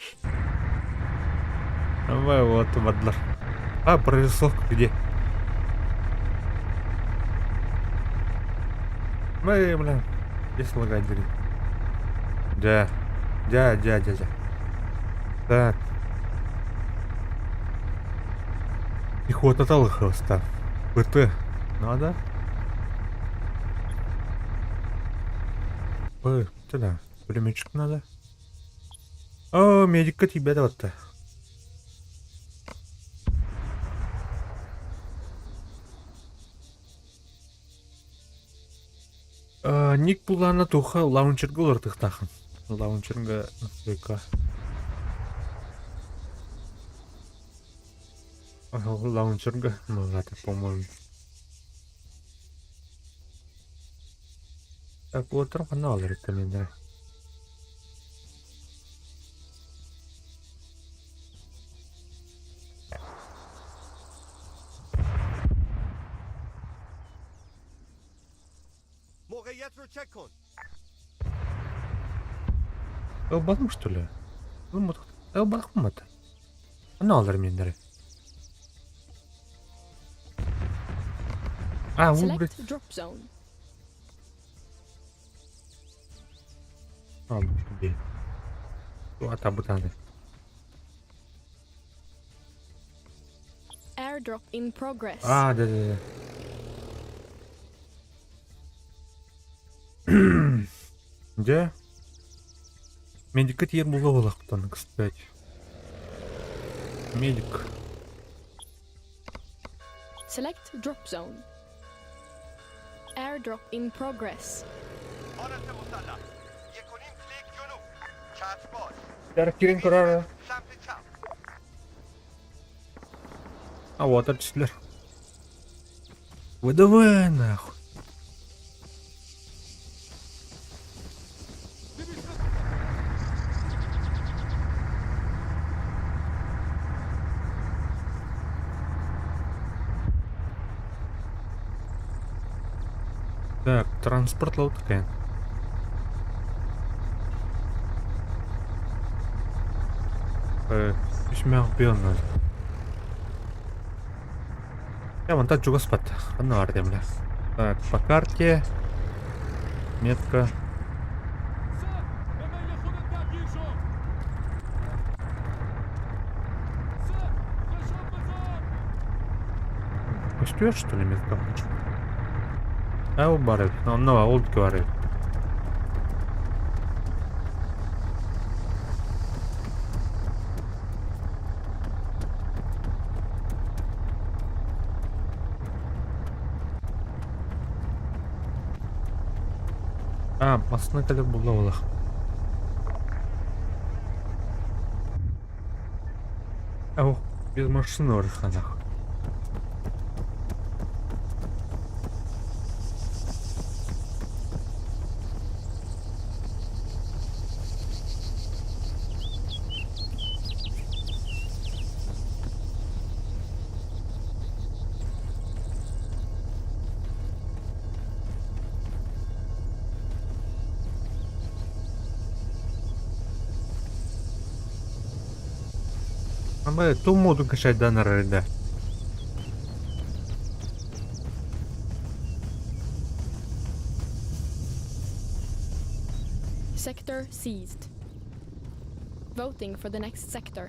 Амай вот бадлар. Прорисовка где? Бля. Здесь лагать дверь. Да. Так. Пехота талых хвоста. ПТ. Надо? Туда. Пулеметчик надо. О, медика тебе вот-то. Ник булана туха лаунчерга улартых тахын. Лаунчерга настройка. Лаунчерга магата, по-моему. Так, вот канал рекомендую. Балым что ли? Балым это. Канал рекомендую. Выбрать.
Select drop zone.
Блин. Вот абутаны.
Airdrop in progress.
Да. Где? Медика тир было кто-то, кстати. Медик.
Select drop zone. Airdrop in progress.
Кирин Курара. Вот отчислер. Выдавай нахуй. Так, транспорт лодка. Письмях бьённо. Я вон так juga спад. Одно артемля. Так, по карте. Метка. Успеешь, что ли, метка? Убарик. Ну, олд говорит. Aslında kadar bulamadık. Biz машина орханах. Ama tu modu kışaydan araydı.
Sector seized. Voting for the next sector.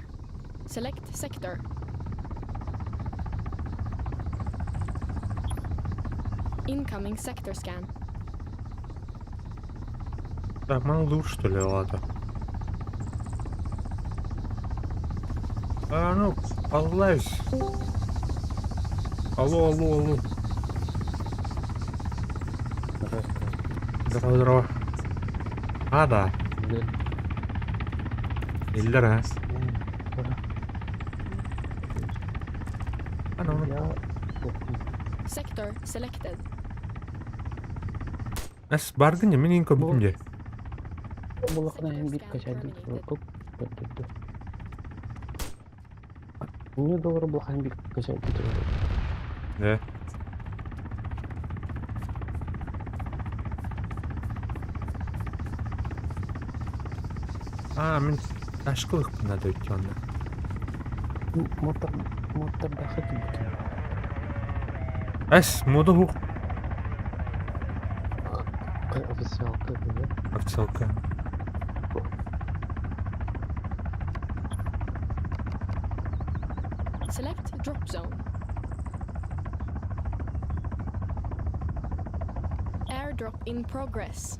Select sector. Incoming sector scan.
Так, малыш, что ли, ладно. Ну, полазь. Алло. Здорово. Да. Иллера.
Sector selected.
Нас бардын мен ең көп бітімде.
Булакна hem bir kaçardı. Çok kötü. Мне доллар булакна bir kaçardı.
Да. Мен ташқылық надо өтті онда.
Мотор да хотим.
Моды хуқ.
Официалка.
Select drop zone. Airdrop in progress.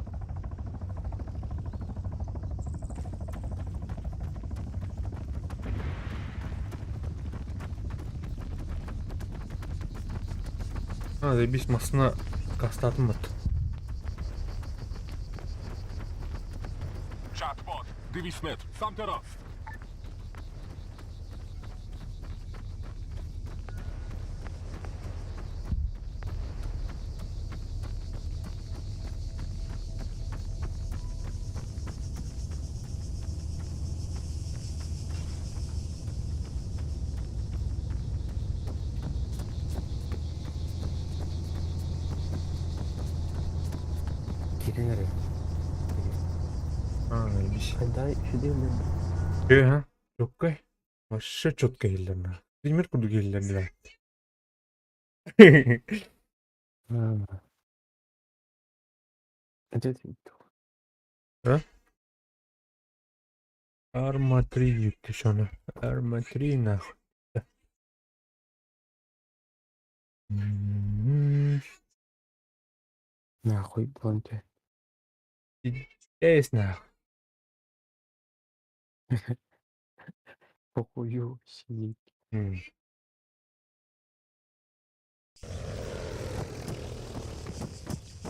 Ha, zajebiście masına kastı mı?
Чат-бот, дивись нет, сам террор.
Geri nereye?
Ha, zajebiście.
Когда еще делали?
Ha? Çok kay. Вообще четко елдерна. Пример куду елдерdiler.
Это
Arma 3 yüklü şu an. Arma 3 nahуй.
нахуй планте.
Есть нахуй.
Похую сидеть.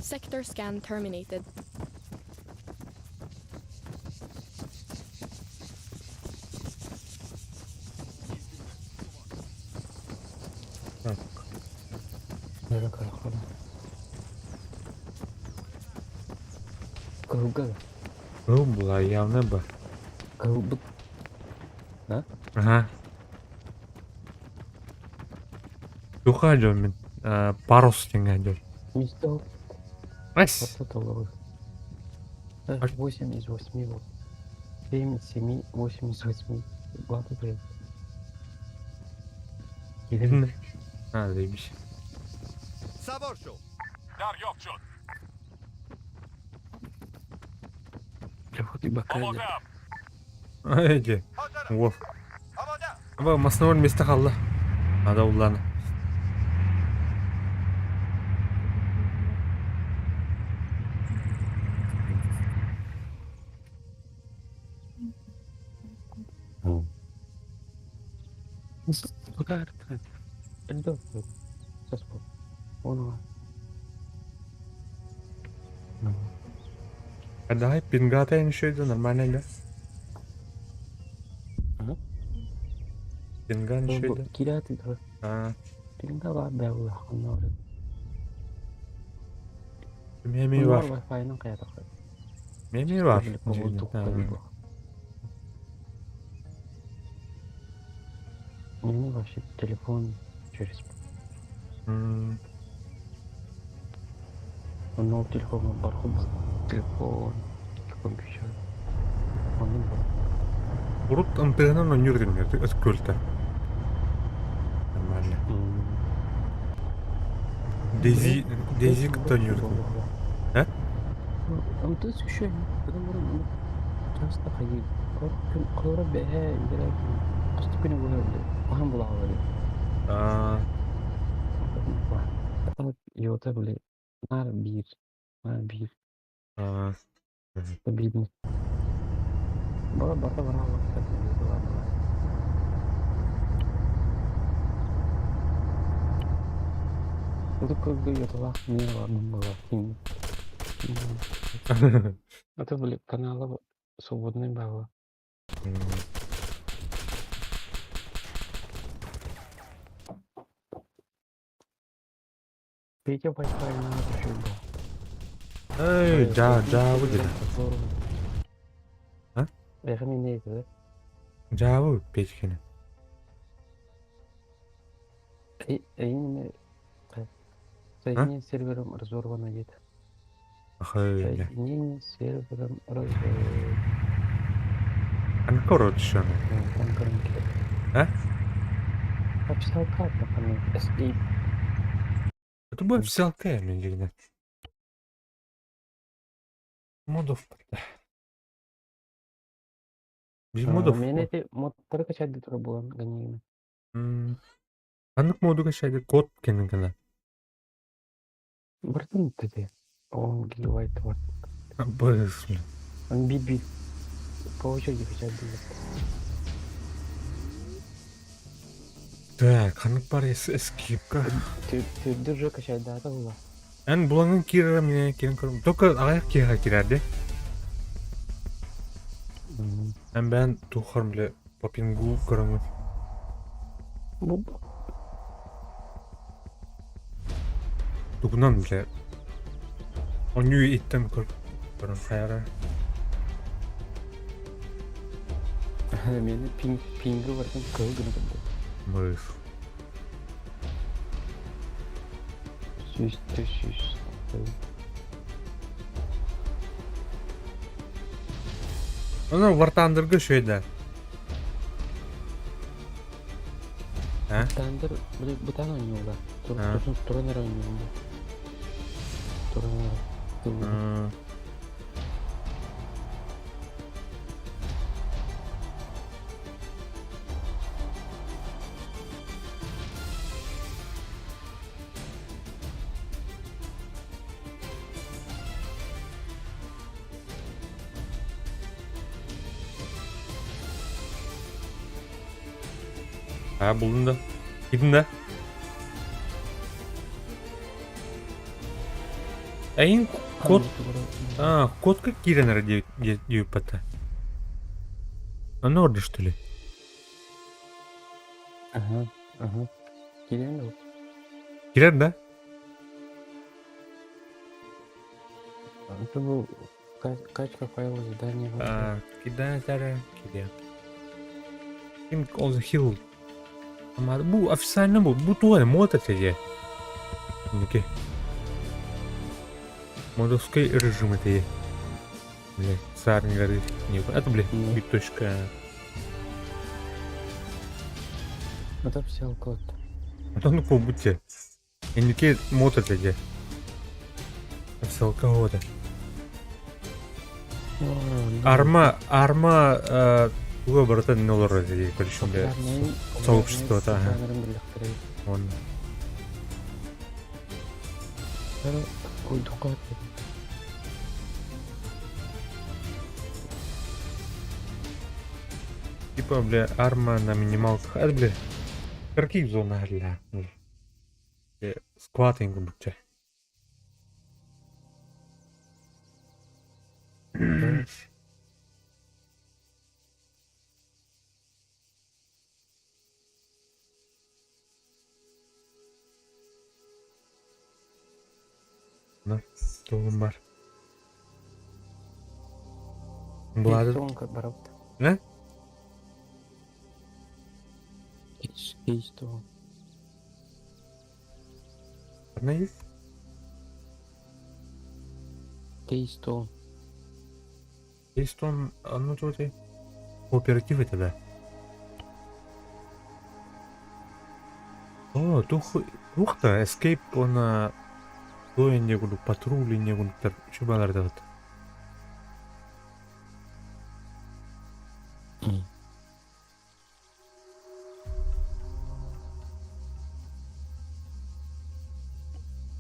Sector scan terminated.
Nereye karakola? Kavga.
Oğlum bu la явно bu.
Kavga.
Aha. Yok acaba ben. Парус деген acaba.
Мистер.
Ась.
Вот это ловит. 8 из 8 вот. 7 из 7, 8 из 8. Ладно, блин. Gidelim.
Ha, zajebiście.
Saborsho.
Дар ёпчут,
Приходи бакайда.
помогам.
Haydi. Wow. Ama masna ölmesi kaldı. Hadi ulan.
Bakar. Это сейчас он.
Hadi hep bin gata en şeydi normalde.
Hı?
Bin gan şeydi.
Kira itu.
Ha.
Tinggal ada ulah kenal.
Memi var.
Wi-Fi-nya kayak apa?
Memi var.
Untuk ini вообще телефон через нол телефон барху телефон компьютер. Onun var.
Urut antığının ön yürüdüm yerdi. Öskölte. Normalde. Dezi kıtan yürüdüm. He?
Ama tuh susah. Kadang orang terus tak kayak. Kalau orang behe, dia pasti punya guna. Paham pula awalnya.
Aa.
Kata yota boleh. Nar bir.
Aa.
Bir ni. Bapak orang waktu itu apa? Itu kalau yota lah ni lah membawa ini. Atau boleh kanal свободный баба. Петя Wi-Fi на еще был.
Ey, Java dedi. Ha?
Yakın neydi?
Java pekini.
Именно соединение с сервером разорвано где-то.
Öyle.
Соединение с сервером разорвано.
Hani korot şu an.
Там коронки.
А?
Написал как на канале. Escape.
Это будет взял камень где. Модов. Biz modов.
Мен эти модтары качать для того было гонимы.
Anlık modu kaçaydı? Kod kendin kadar.
Братан, ты он гигабайт вот.
Быстрый.
Он биби. По очереди качать будет.
Так, ханық бар эскипка.
Түрдүр же качайда да була.
Эн булаңын кирер менен кирен көрүм. Только аяк кига кирерди. Эн бен тухарм биле попингу көрөм.
Бу
Тугунан биле. Оню иттен көрөм каяра.
мени пингы барсан кыл гына кылды.
Мыс.
Süs.
Аны вартандыргы шөйдө. А?
Тандыр бутан oynuyorlar.
Ha.
Turaner oynuyorlar. Turaner.
Ha buldum da. Gidin de. Эйн код. Код как киренер дьюпата. А норди что ли?
Ага. Geliyor mu?
Кирен, да?
Это был качка файла задания.
Кидай зараз. Кидай. Ким он захил. Ama bu официально bu тугай мод это. Ники. Модовский режим это. Бля, царь не горит. Не, это, бля, биточка.
Это все код.
Это ну будьте. И ники мод это где. Официал кого-то. Арма выбор-то не лора здесь, причем бля. Сообщество-то, ага. Он.
Ой, духот.
Типа, бля, арма на минималках. Это, бля, какие зоны, бля. Скватинг будьте. Да, толым бар. Булады. Ne?
Keystone.
Ne есть?
Keystone.
Есть он, ну тут и кооператив это, да. О, тухта, escape она той не буду патрули не буду чубаларда вот.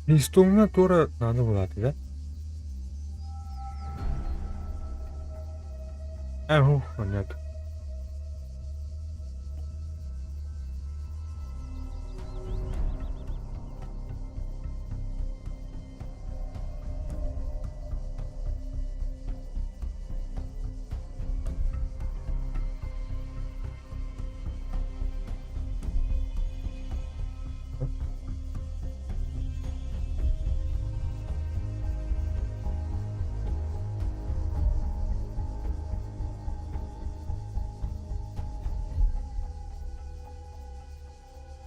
Листовна тора надо было, да? Ага, понятно.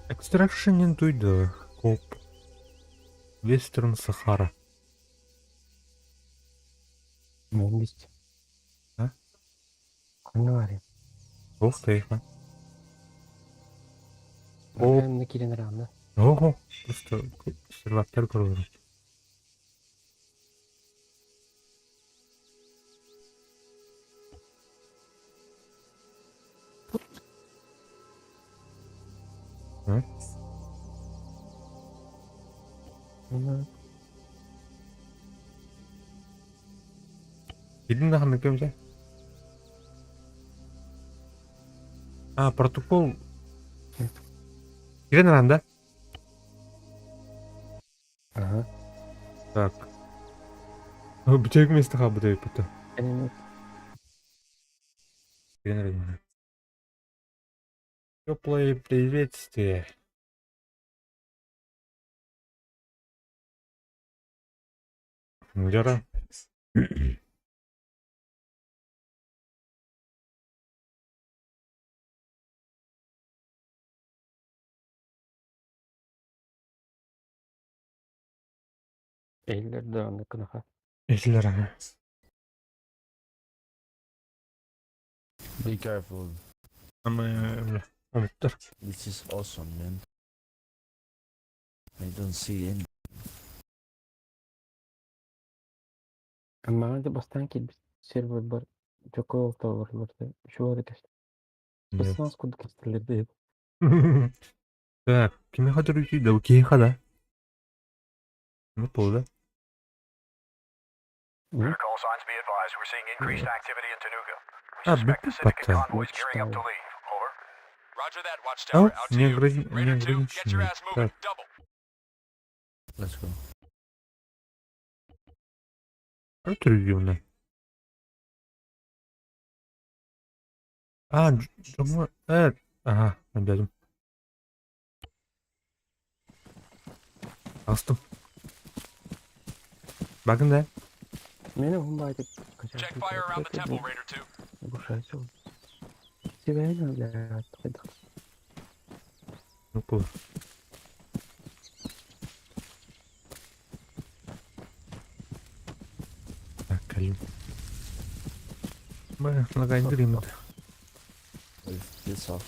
Extraction into the Coop. Western Sahara.
Есть.
А?
Говори.
Ух ты, а.
На Киренрам, да?
Ого, просто сервактер крутой. А? Gidin de hanım gömce. Протокол. Girin anda.
Ага.
Так. Бутик вместо хаба дает потом.
Эми
Теплое приветствие. Жара.
эйлер да аны кынаха.
Этлер ага.
Be careful.
Ama unutur.
This is awesome, man. I don't see any.
Amma анда бастан келбис сервер бар. Жокол товарларды. Шуларды кешти. Бассанс куды кестирлерди.
Так, кime kadar ülkeyi de ülkeye kadar. Ne oldu?
Call signs be advised. We're seeing increased activity in Tanuga. We
Ah,
suspect the
bir
Civic
battı.
convoy is gearing up to leave. Over.
Roger that,
Oh,
Watchtower. Out to
не
you. Raider 2, get your
ограниченный.
ass moving.
Так,
Double.
Let's go.
отрывно. А, Джома... Ага, обязан. Астım. Bakın da.
Мени хумбайды.
Check fire around the temple, Raider 2.
Бушайсо. Сибайна да. Хайдак.
Ну, пол. Так, Калим. Мы лагаем гримит.
With this off.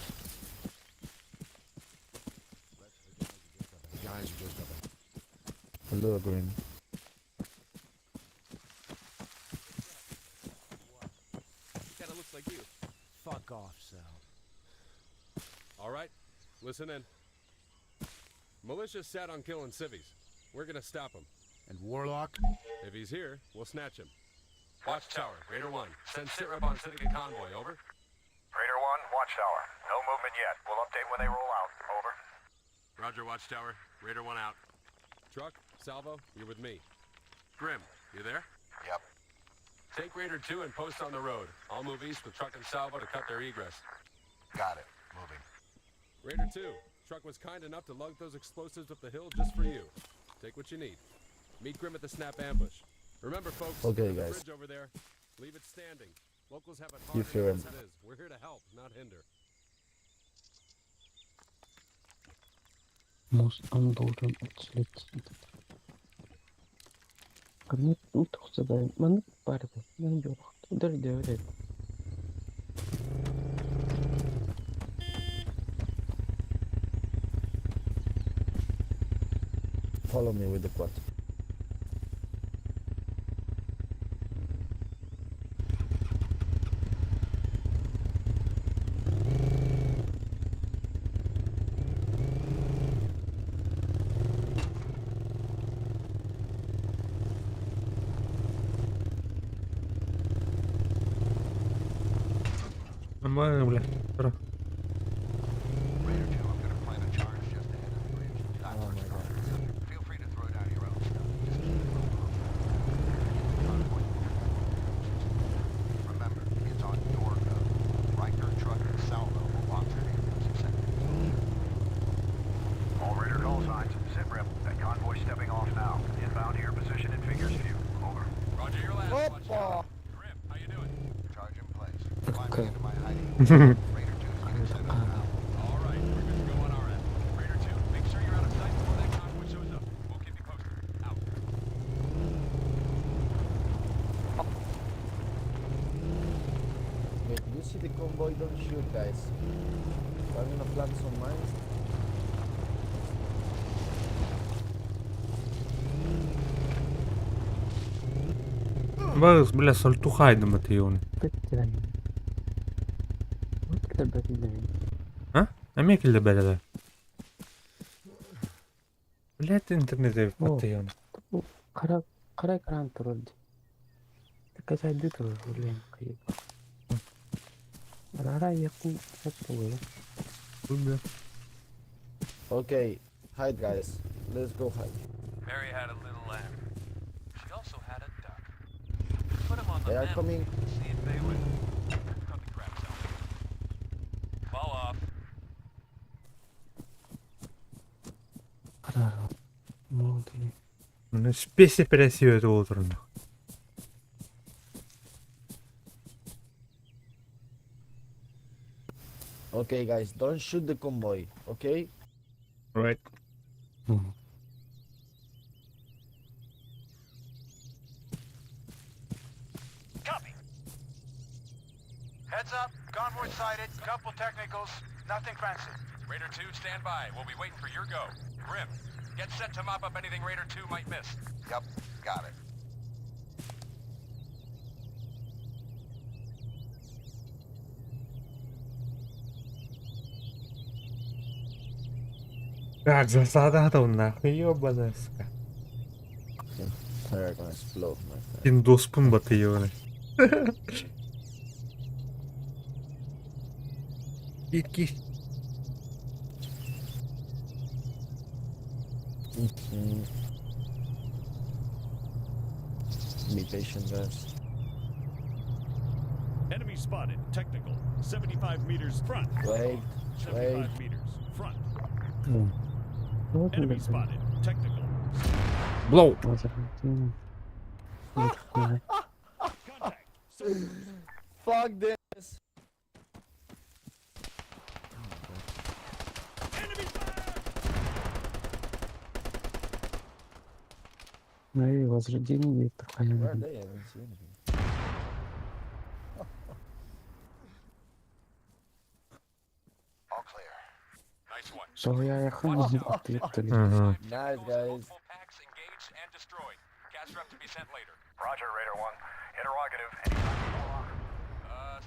Hello, Grim.
Kinda looks like you. Fuck off, Sal. Alright, listen in. Militia's set on killing civvies. We're gonna stop him.
And Warlock?
If he's here, we'll snatch him. Watchtower, Raider 1. Send SITREP on Civic convoy, over.
Raider 1, Watchtower. No movement yet. We'll update when they roll out. Over.
Roger, Watchtower. Raider 1 out. Truck, Salvo, you're with me. Grim, you there?
Yep.
Take Raider 2 and post on the road. I'll move east with Truck and Salvo to cut their egress.
Got it. Moving.
Raider 2, Truck was kind enough to lug those explosives up the hill just for you. Take what you need. Meet Grim at the snap ambush. Remember, folks,
Okay,
the
guys.
bridge over there. Leave it standing. Locals have it
You
hard
fear
enough
him.
as it is. We're here to help, not hinder.
Он должен отследить. Кабинет утруса да. Маны барды. Мен жок. Дөрдө.
Follow me with the quad.
Ama bля. Dur.
Raider 2, I'm gonna plant a charge just ahead of the bridge. Not
Oh
much
my God.
trouble. Feel free to throw down your own stuff. Just keep it low profile. Convoy. Remember, it's on your code. Riker, Truck, and Salvo will watch your success.
All Raider call signs. SITREP. That convoy stepping off now. Inbound to your position in Figures View. Over.
Roger your last, Watchtower. Grim, how you doing?
Charge in place.
Okay.
Climbing into my hiding hole. Raider 2's getting set up now.
All right, we're good to go on our end. Raider 2, make sure you're out of sight before that convoy shows up. We'll keep you posted. Out.
Wait, you see the convoy? Don't shoot, guys. I'm gonna plant some mines.
Bağız bля сальтухайдым это он.
Беттен. Беттен беттен.
Амекилде бәләдә. Блядь, интернете
О.
патты он.
Кара экран турды. Такая тур, блин, кайып. Рара якын сатылы.
Бля.
Okay, hide, guys. Let's go hide.
Mary had a little lamb. She also had a duck. Put them on the
They are
map.
coming.
See if they will. Cut the crap out. Fall off.
가라. 뭐 어디?
Спеси пересиет утром.
Okay, guys, don't shoot the convoy, okay?
Right.
Copy. Heads up. Convoy sighted. Couple technicals. Nothing fancy. Raider 2, stand by. We'll be waiting for your go. Grim, get set to mop up anything Raider 2 might miss.
Yep, got it.
Как засада-то нахуй, ёбаная сука.
They're gonna explode, my friend.
Индоспун батыёны. Кит-кит.
Be patient, guys.
Enemy spotted. Technical. 75 meters front.
Wait,
75 meters front.
Вот он
Enemy
это.
spotted. Technical.
Блоу.
Возвратим. Вот хуйня.
Contact.
Fuck this!
Enemy fire!
Ну и возрождение такое.
Where are they? I don't see anything.
All clear.
Nice one.
Что я ехал, ответ ли.
Ага.
Nice, guys.
Multiple packs engaged and destroyed. Gas rep to be sent later. Roger, Raider 1. Interrogative.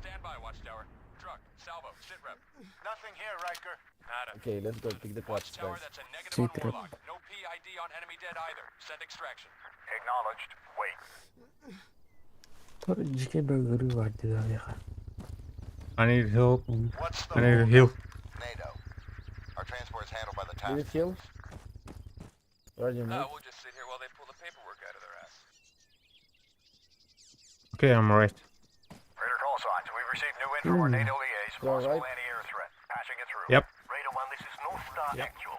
Stand by, Watchtower. Truck, salvo, sit rep. Nothing here, Riker. Nada.
Okay, let's go pick the clutch,
Watchtower,
guys.
that's a negative
Sit
on
rep.
Warlock. No PID on enemy dead either. Send extraction. Acknowledged. Wait.
Тоже дикий бөгөрү бар dedi аяга.
I need help.
What's
I need heal.
NATO. Our transport is handled by the
Did
task
it heal? Where are you, mate?
we'll just sit here while they pull the paperwork out of their ass.
Okay, I'm right.
Raider call signs. We've received new info on NATO EAs.
You all right?
anti-air threat. Patching it through.
Yep.
Raider 1, this is North Star Actual.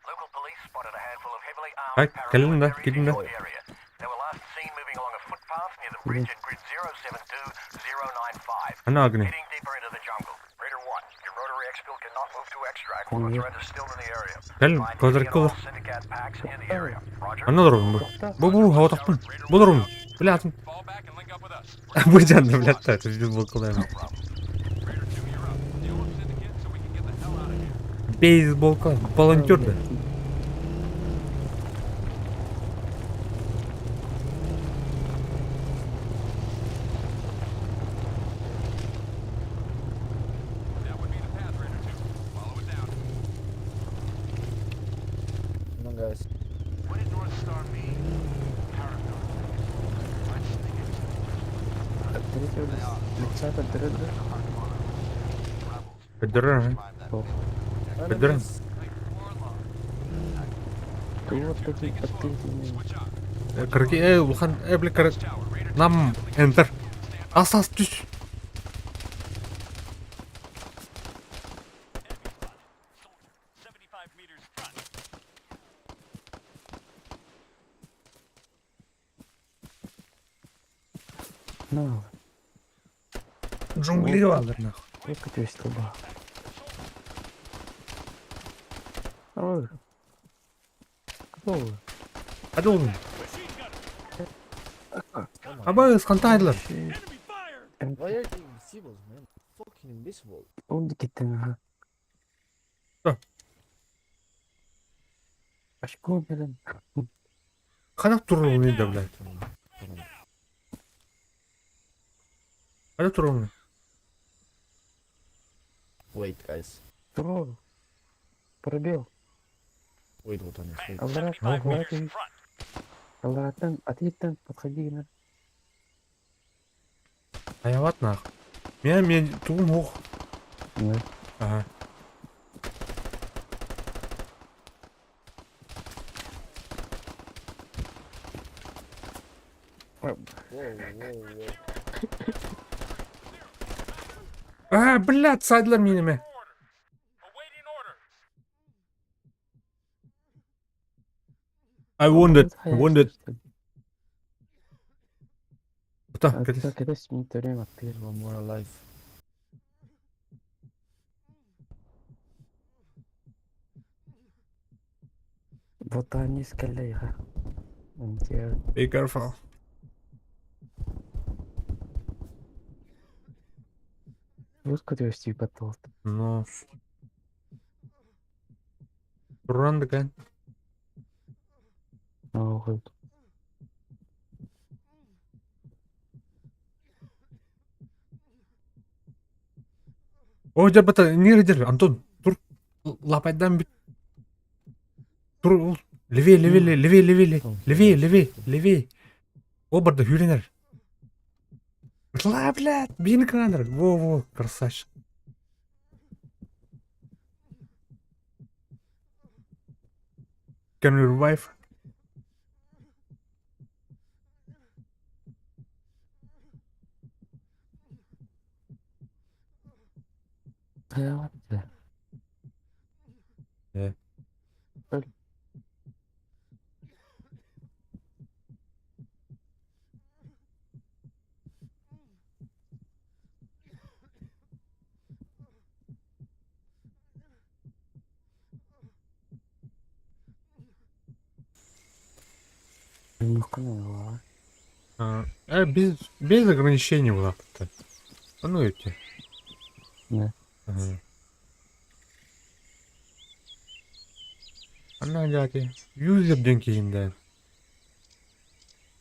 Local police spotted a handful of heavily
Hay,
armed
gelin de,
paramilitary
gidin de.
in the area. They were last seen moving along a footpath near the bridge at grid 072095.
Ana agni.
Heading deeper into the jungle. Raider 1, your rotary exfil cannot move to extract while the threat is still in the area.
Gelin,
Find
квадрат
any and
кылыр.
all Syndicat packs in the area. Roger.
Ана дұрым бұ. Бұ, хава тақпын. Бұ дұрым. Блядь.
Fall back and link up with us.
Бұ жанды, блядь, та, ты бұл қылайым.
Raider 2, you're up. Deal with Syndicate so we can get the hell out of here.
Бейсболка, волонтер да.
That would be the path, Raider 2. Follow it down.
Come on, guys.
What did North Star mean? Paranoid. Let's think
Лица поддрыгы.
Піддіра, Піддіра.
Вот такие подписанные.
Кырки, Лухан, блядь, кыры. Нам, enter. Асас, түс.
75 meters front.
Ну,
Джунгли алыр, нахуй.
сколько тебе столба? Ой. Кто вы?
Hadi oğlum.
Machine gun.
Ama ıskantaydılar.
Enemy fire!
Why are they invisible, man? Fucking invisible.
Oldu gittin ha.
Hı.
Başka olmadan.
Kanat durur ne de блядь. Hadi durur.
Wait, guys.
Здорово. Пробел.
Wait, what on this? Wait.
Алдарат,
75
Алдарат,
meters front.
Алдараттан, ответтен, подходи на.
Аяват нахуй. Мен туғым оқ.
Нет.
Ага.
Whoa, whoa, whoa.
Блядь, сайдлар миниме.
Awaiting order.
I wounded.
Hayal
Wounded.
işte.
Puta,
Aspetta che adesso mi torniamo a per.
One more alive.
Ботани скалейха. Интер.
be careful.
Вот куда я стих готов.
No. Run again.
Охуй.
Ой, бата, не Антон, тур. Лапайдан бит. Тур. Левее, левее, левее, левее, левее, левее, левее. Оберда, Хюринер. Блядь, бин кранер. Во, красавчик. Can we revive?
Hayat be.
Yeah.
Öl. Ну-ка,
Без ограничений была. А ну эти.
Да.
Ага. Ana geldi. 100 yaptın ki şimdi.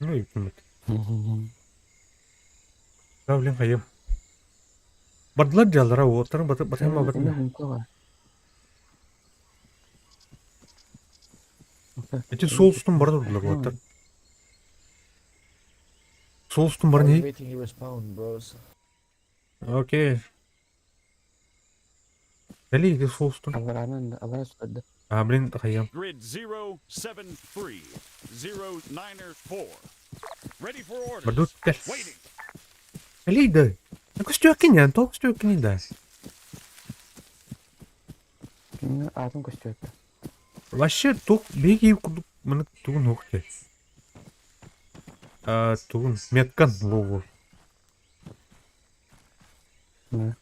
Ne yapayım? Ya bilin kayım. Badlar jallara otarım batayım mı batayım? Эти соустун бар durdular batır. Соустун бар
I'm
не?
waiting you respawn, bros.
Окей. Дали эти соустун.
Allah sudah.
А блин kayım.
Grid 073, 094. Ready for orders.
Badut gel.
Waiting.
Дали да. Ну костюки не, то костюки не да.
Adam koşuyor.
Вообще тух беги куду мына тугун ухте. Тугун меткан лову.
Ne?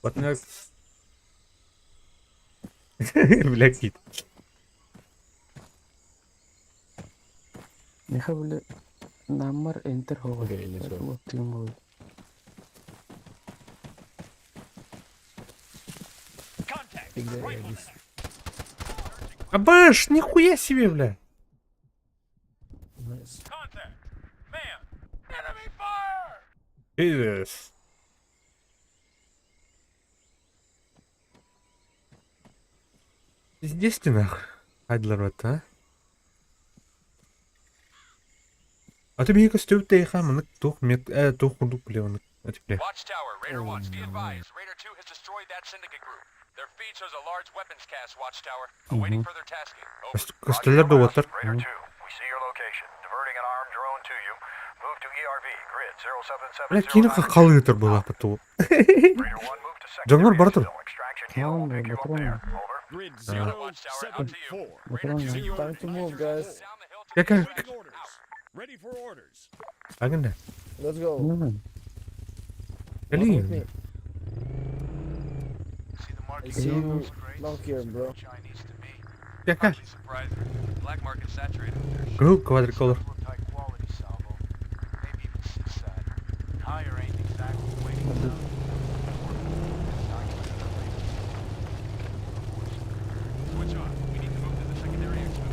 Батнак. Блядь, кит.
Neka böyle number enter hoga.
Okay, let's go.
Bakayım bu.
Contact.
Big day,
Rifleman.
this.
Абаш, нихуя себе, бля.
Nice.
Contact. Man. Enemy fire.
Пиздец. Здесь ты нахуй. Айдлар бат, а? А ты беги костюм ты хаманок тух мет, тух кундук блеванок. А ты бля.
Watch tower. Raider 1, be advised. Raider 2 has destroyed that syndicate group. Their feed shows a large weapons cast, Watch tower. Awaiting further tasking. Over.
Костюлер да отыр.
Raider 2, we see your location. Diverting an armed drone to you. Move to ERV. Grid 077.
Бля, кино как калытыр была потом.
Raider 1, move to sector.
Жаңар бар тұр.
Extraction hill will pick you up there. Over.
Grid
Watch tower, up to you.
074.
Bakalım ya.
Senior
Time to move, guys.
Down the hill to
Как,
Awaiting orders. Ready for orders.
аганда.
Let's go.
Ne?
Come with
Гали.
me.
see the market.
I see you long here, bro.
Chinese to me.
Как,
Hardly surprising. Black market saturated with their shit.
Гыл квадриколор.
Looked high quality salvo. Maybe even CSAT. Higher ain't exactly waiting down. Switch on. We need to move to the secondary expo.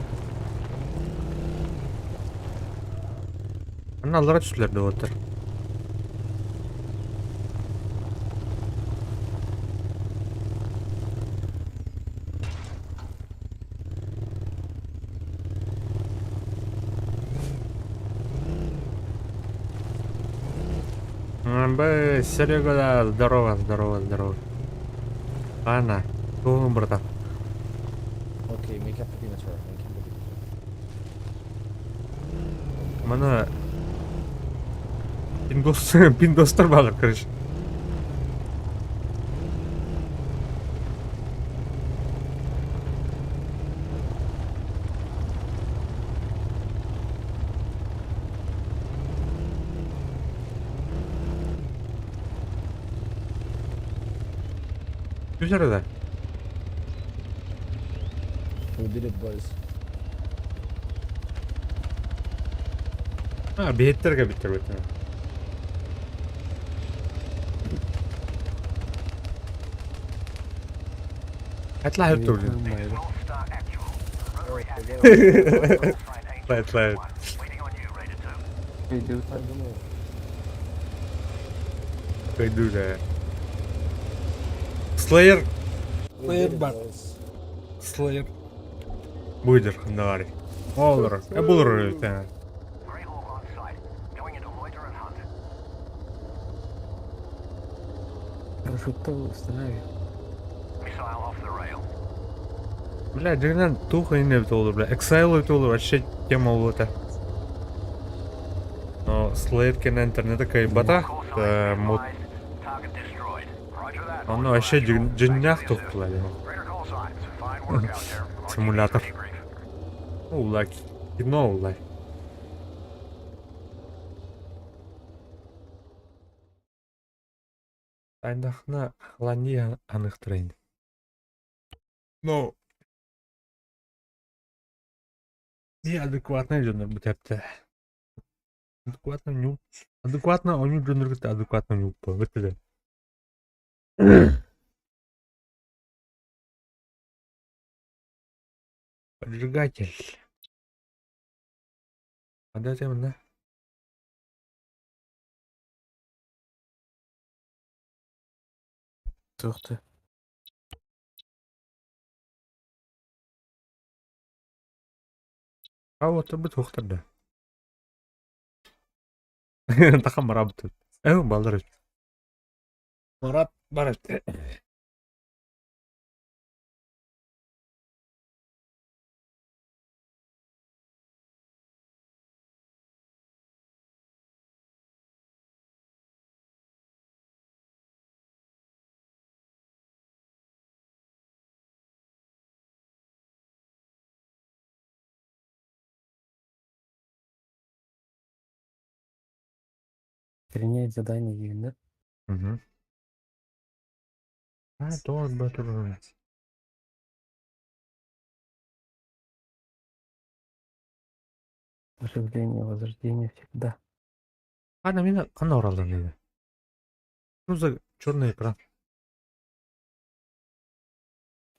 Аналlara түстүлөр деп отыр. Серега, да, здорово. Ана, тугун братан.
Okay, make up the dinner, make him the
Mana Pindoslar bağlar karış. Güzel de.
We did it, boys.
Ha, biletlerge bitir bitir. هتطلع هيرتو
Tamam, bayılır.
طلعت
Video
Koydular. Slayer.
We
Slayer
did it,
bak.
boys.
Slayer. Buydur Navari. Olur. Bulur öyle tane.
Greyhawk on site. Going into loiter and hunt.
Парашютта установи.
Missile off the rail.
Бля, деревян тухо не это olur бля. Exile это olur. Вообще тема вот это. Но Slayer кен интернета кайбата. Мод.
Target destroyed. Roger that.
Оно вообще джиннях тух кылады.
Raider call signs. Fine work out there. I'll keep you
Симулятор.
debrief.
Улай. Кино улай. Айдахна хлани анықтырайын. Но... Не адекватный жөндөр bu тәпті. Адекватно не... Адекватно он жөндөр гітті адекватно не ұппа. Бітті. Поджигатель. Қандай темін да?
Тоқты.
Вот бір тоқтырды. Тақам марап тұр. Балдар өт. Марап бар өт.
Принять задание деген да?
Doğru.
Оживление, возрождение всегда.
Мені қана оралдан дейді. Что за черный экран?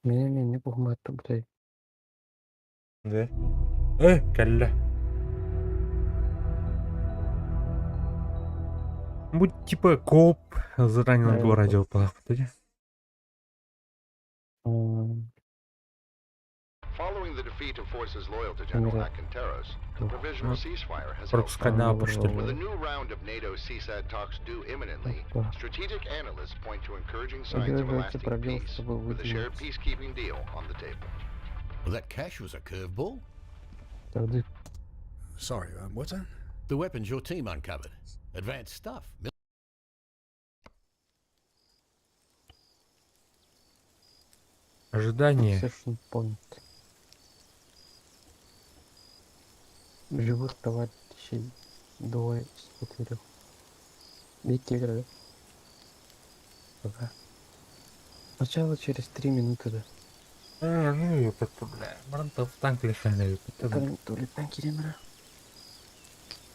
Мен не бұғматты бұдай.
Да. Кәлі. Bu типа коп заранее надо было радио полахать.
Following the defeat of forces loyal to General Akinteros, the provisional ceasefire has held
Пропускать на опустили.
With a new round of NATO CSAT talks due imminently, strategic analysts point to encouraging signs of a lasting peace, with a shared peacekeeping deal on the table.
Well, that cash was a curveball.
Sorry, what's that?
The weapons your team uncovered. Advanced stuff.
Ожидание.
Session point. Живых товарищей. Двое из 4. Видите игры? Пока. Сначала через 3 минуты, да.
Ну, это, бля. Марантов танк лишайны.
То ли танки ремера.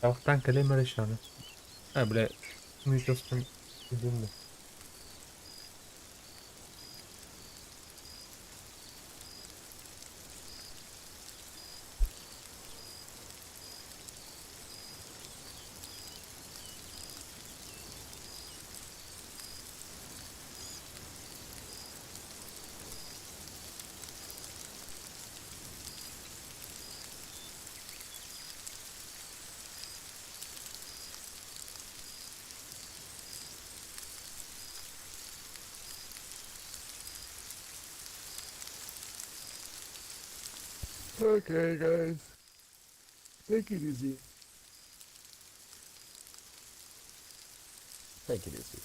А в танк лемер лишайны. Бля. Ну, сейчас там...
Okay, guys. Take it easy. Take it easy.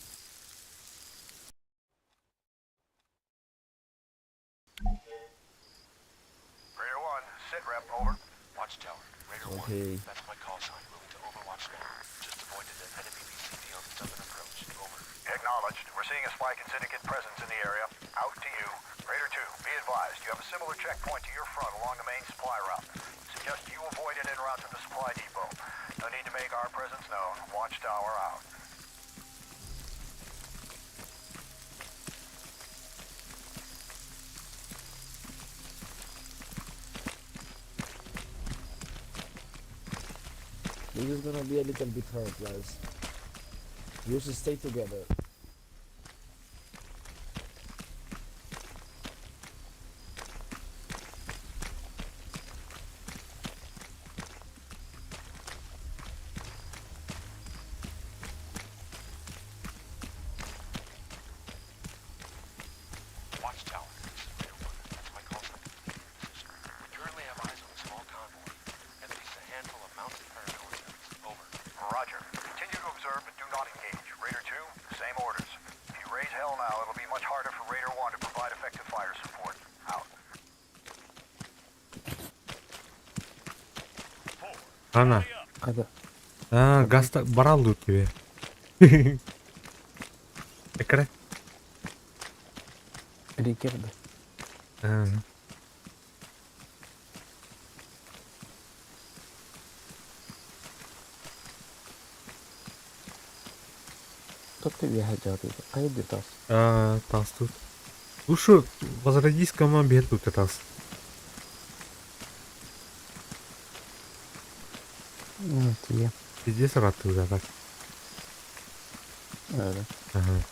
Raider 1, sit rep, over. Watchtower, Raider 1.
Okay.
That's my call sign. Moving to Overwatch now. Just avoided an enemy BCP on the southern approach. Over. Acknowledged. We're seeing a spike in syndicate presence in the area. Out to you. Raider 2, be advised. You have a similar checkpoint to your front along the main supply route. Suggest you avoid it en route to the supply depot. No need to make our presence known. Watchtower out.
This is gonna be a little bit hard, guys. You should stay together.
Watchtower, this is Raider 1. That's my call sign. We currently have eyes on a small convoy, at least a handful of mounted paramilitaries. Over. Roger. Continue to observe, but do not engage. Raider 2, same orders. If you raise hell now, it'll be much harder for Raider 1 to provide effective fire support. Out.
Ана.
Когда?
Газ так барал у тебя. Экре?
Рикерда. Кто ты хотел? А иди тас.
Тас тут. Ну шо, возродись команде тут раз.
Ну, тебе.
Пиздец рад ты уже так.
Да.
Ага.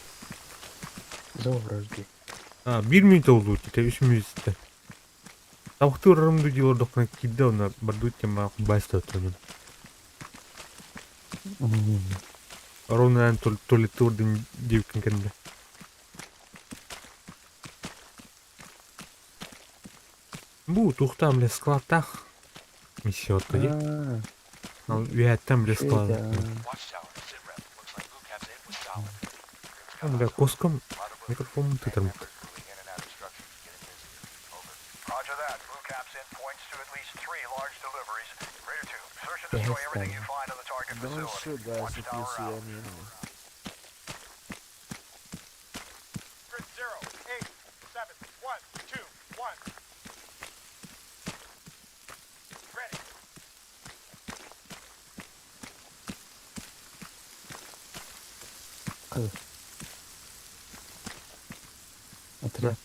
Заображди.
Bir minut oldu ki tabii şimdi işte. Tavuktu rırımdı diyor dokuna kidde ona bardut tema basta tanım. Ровно толитурдың девкин кенде. Bu тухтам ле складтах. Миссиот тоди. Ал вияттам ле склад.
Watchtower, sit rep. Looks like blue cap's aim was solid.
Там да коском микрофон тутарм.
Moving in and out of structures, getting busier. Over. Roger that. Blue cap's in points to at least 3 large deliveries. Raider 2, search and destroy everything you find on the target
Don't
facility.
shoot, guys, if you
Watchtower
see
out.
any enemy.
Grid 0, 8, 7, 1, 2, 1. Ready.
Отряд.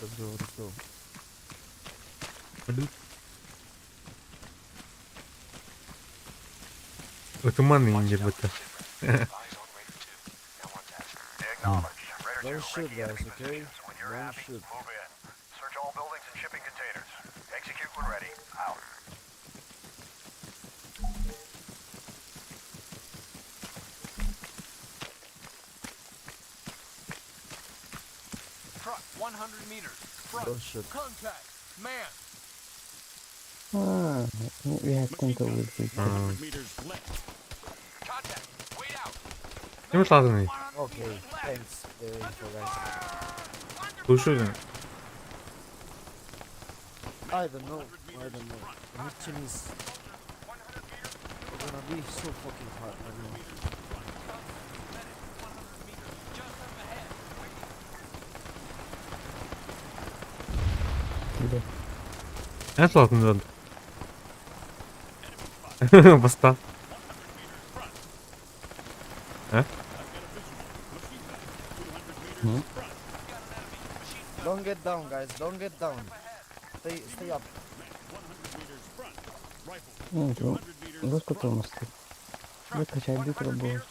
Let's go, let's go.
Туманный индир это.
Eyes on Raider 2. Now on task. Acknowledged. Raider 2,
Don't shoot,
breaking
guys,
enemy
okay?
positions. When you're
Don't
happy,
shoot.
move in. Search all buildings and shipping containers. Execute when ready. Out. Truck, 100 meters. Front.
Don't shoot.
Contact. Man.
Ну, я конта выйти.
100 meters left.
Contact. Wait out.
Не слазанный.
Okay, thanks. For guys.
Слушай,
I don't know. The mission is gonna be so fucking hard. I know.
не слазанный. Поставь.
Don't get down, guys. Don't get down. Stay up.
100 meters front. Rifle.
Ну, ничего.
100 meters
Вот готовность. Выкачай битву было.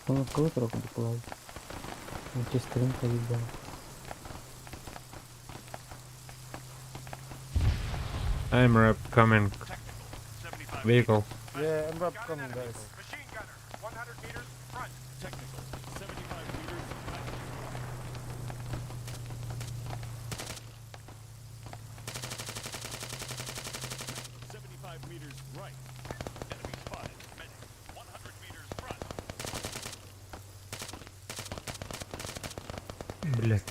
Он открыл троху доплавал. Он тебе стрим повидал.
I'm rep coming. Vehicle.
Yeah, I'm up coming, guys.
Machine gunner. 100 meters. Front.
technical. 75 meters left. 75 meters right. Enemy
Блядь.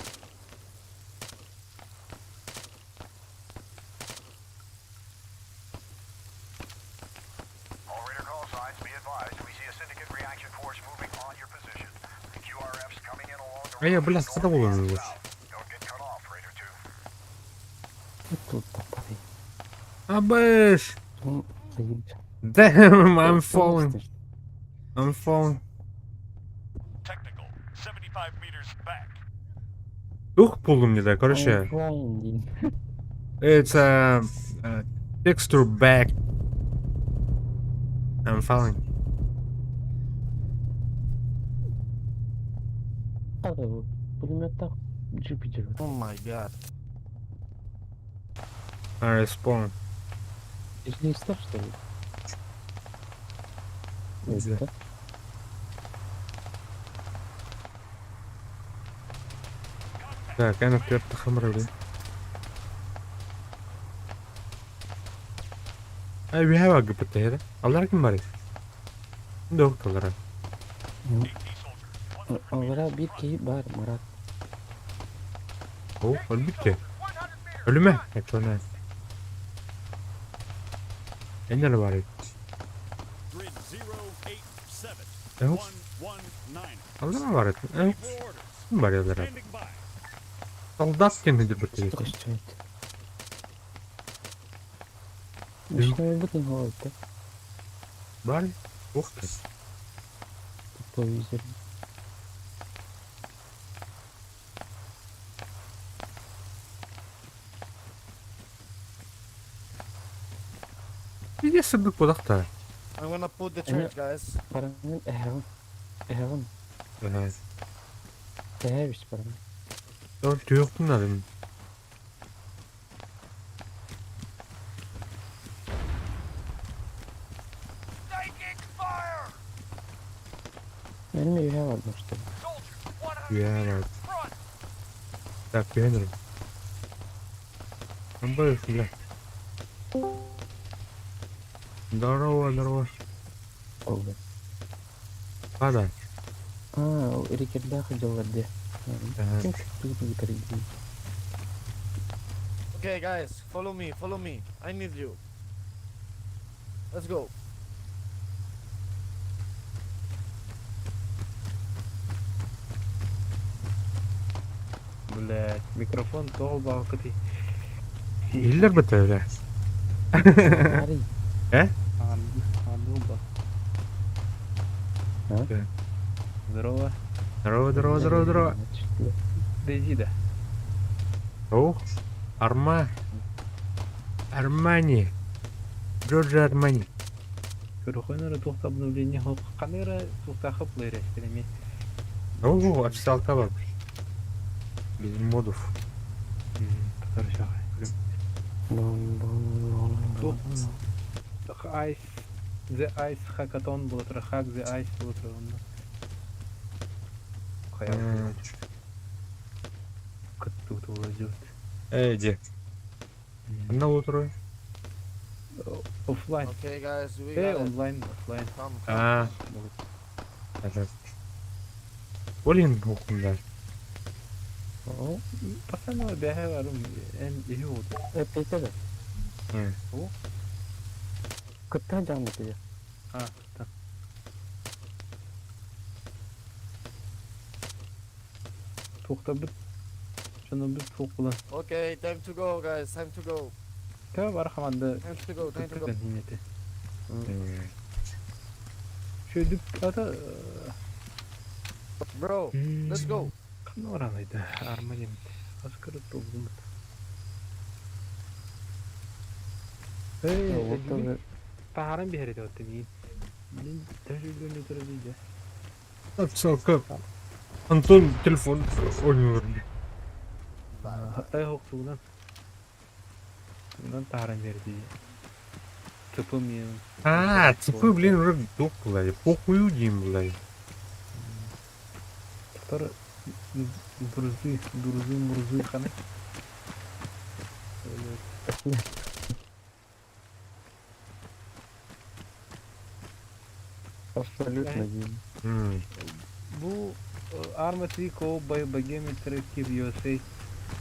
All radar call signs, be advised. We see a syndicate reaction force moving on your position. The QRF's coming in along the
Я,
road
блядь,
north
куда уловил?
and south. Don't get cut off, Raider 2.
И тут топоры.
Абэш!
Ну, заебись.
Damn, I'm
Ну,
falling.
слышно.
I'm falling.
Technical, 75 meters back.
Дух buldum ya da, короче.
I'm flying.
It's a texture back. I'm falling.
Надо вот пулемет-то джипе держит.
Oh my god.
I respawn.
Ты же не стар, что ли?
Да.
Это?
Так, أنا في الخمرة. Ay bir hava gıpıttı ya da. Allah kim var ya? Doktorlara.
Onlara bir keyif var Murat.
Oh, öl bitti. Ölüme. Ekranı. Enler var ya.
Grid 087.
Oh.
119.
Allah mı var ya? Evet.
For orders.
Kim var ya da?
Standing by.
Солдат kendini bitti.
Прощайте. Начинаю быть не голод, да?
Var ya. Ух ты.
Повезет.
Bir de sıdık budakta.
I'm gonna put the church, guys.
Paranın ehvan.
Evet.
Değermiş paranın.
Dört yoktun dedim.
Benim ev vardı işte.
Ya var. Так, beğenirim. Ben böyle şöyle. Здорово, здорово.
Oldu.
Падай.
O Рикерда ходил в отде.
Ага.
Кем что-то не перейди.
Okay, guys, follow me, follow me. I need you. Let's go.
Блять, микрофон долбал коты.
İller bitti öyle.
Смотри.
Э?
Долбал.
Да.
Здорово.
Здорово, здорово, здорово, здорово.
Дезида.
Ух. Армани. Джорджо Армани.
Көрөхөнөрө тухта обновление хок. Канера тухта хаплайры эстереме.
О, официалка бар. Без модов.
Хорошо. Айс. The Ice Hackathon було тра Hack the Ice було тра онда. Хаял. Кытту туладжот.
Эйди. На утро.
Офлайн.
Okay, guys, we
Э,
got it.
онлайн, офлайн.
Come, come.
А. Evet. Блин, окунда.
О, пацаны бәһә барым. Эн iyi oldu. Peyte de.
Hı.
O. Kıttan canlı diye. Ha, kıttan. Toxta bir şunu bir toxulan.
Okay, time to go, guys. Time to go.
Tabi var hamanda
Time to go. Time to go.
kıttan himeti. Şöyle ata
Bro, let's go.
kan oranıydı. Arma yemet. Askırı toplum. Hey, paharan bir harita attı değil. Ben tecrübeli tarafıydı.
Официалка. Антон телефон oynuyor.
Hatta yoktu ulan. Bundan paharan verdi. Çıpım yiyin.
А, цепы, блин, уже док, блядь. Похуй удим, блядь.
Tutar duruzı kanı. Öyle. Абсолютно değil.
М.
Bu Arma 3 ko bagaimana USA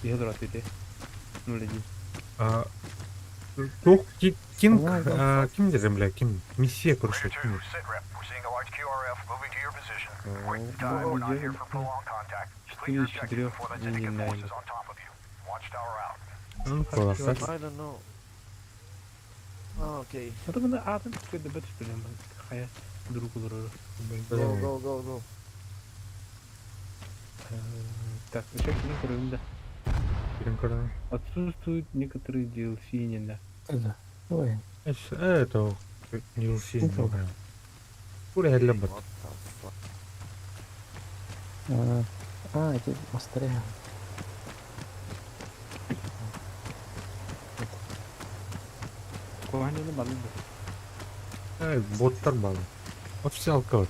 يهضروا تيتي نولدي
Тух Кинг,
Ага,
ким дедім, бля, ким? Месье, короче,
Raider 2,
ким?
sit rep. We're seeing a large QRF moving to your position. Wait the
Oh,
time. We're not
yeah.
here for prolonged contact. Just leave your objective before that syndicate force is on top of you. Watchtower out.
Ну, классно.
I don't know. Oh, okay.
это мы атом какой-то бет что ли, хая друг другу.
Go.
Так, еще не рында.
Кирин Коран.
Отсутствуют некоторые DLC не да.
Да. Ой.
Это DLC, не знаю. Куря для бот.
What the fuck? Эти мастера.
Куани на балу.
Боттар балы. Официал код.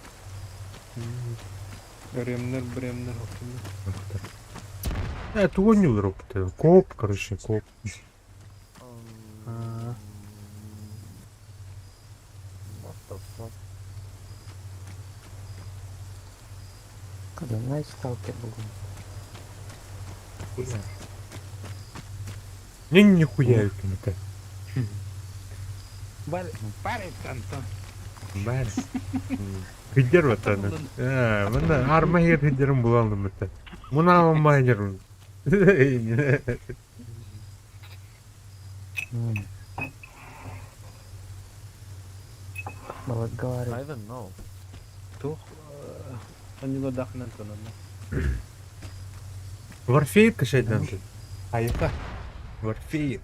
Бремнер.
Это воню работает. Коп, короче, коп.
What the fuck? Когда найс сталкер был.
Не, нихуя это.
Парень Антон.
Бар. Хидер вот она. Мына армия хидерим булалым это. Мына майнер.
Говорит. I don't know.
Тух они ладахнан тонан.
Варфейр кашайдан. Айка. Варфейр.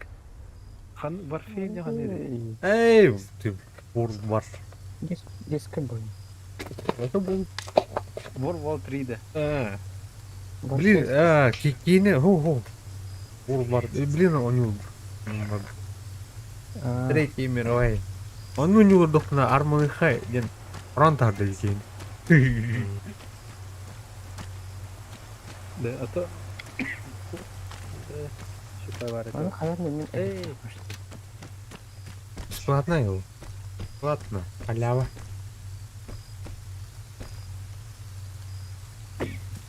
Хан варфей не хан.
Эй, ты War.
Здесь как бы.
Это был.
War Wall 3 да.
Блин, кикине, го. War. Блин, он не. Третий мировой. Он у него дохна армы хай, ден. Ронтар делькин.
Да, а то что товары. Эй,
Бесплатно его. Бесплатно. Халява.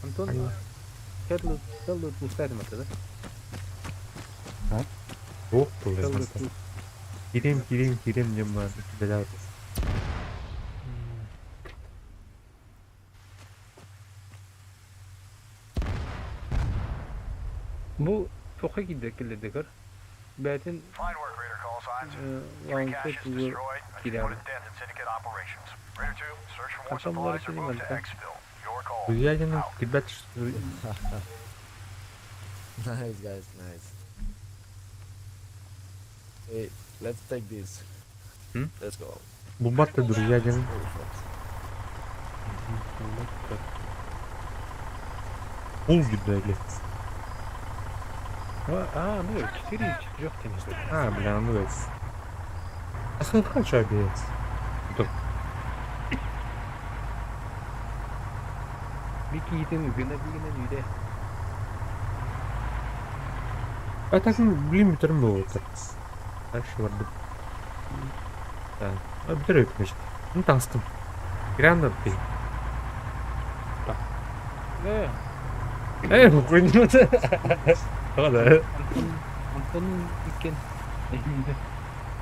Антон, Хедлут пустарим это, да?
Ох,
Хедлут
Кирим, не мазь. Бля.
Bu toka gidelim dekar. Betin
Fine work, Raider call signs. Three
One
caches
foot
destroyed. A
kill.
reported death in syndicate operations. Raider 2, search for more
Adamlar
supplies or
seni
move to
mantığa.
Xville. Your call.
Ядерный, ребят,
Nice guys, nice. Hey, let's take this. Let's go.
бубаты, друзья, ядерный. Пул гидали.
ну 4 4
Бля, ну это. А сын хочу объять.
Вики идем гына үйде.
А так, блин, битерим было так. Дальше варды. Да. Битерим, конечно. Ну, тастым. Гранда ты. Ну хуйня. Да.
Антон икен.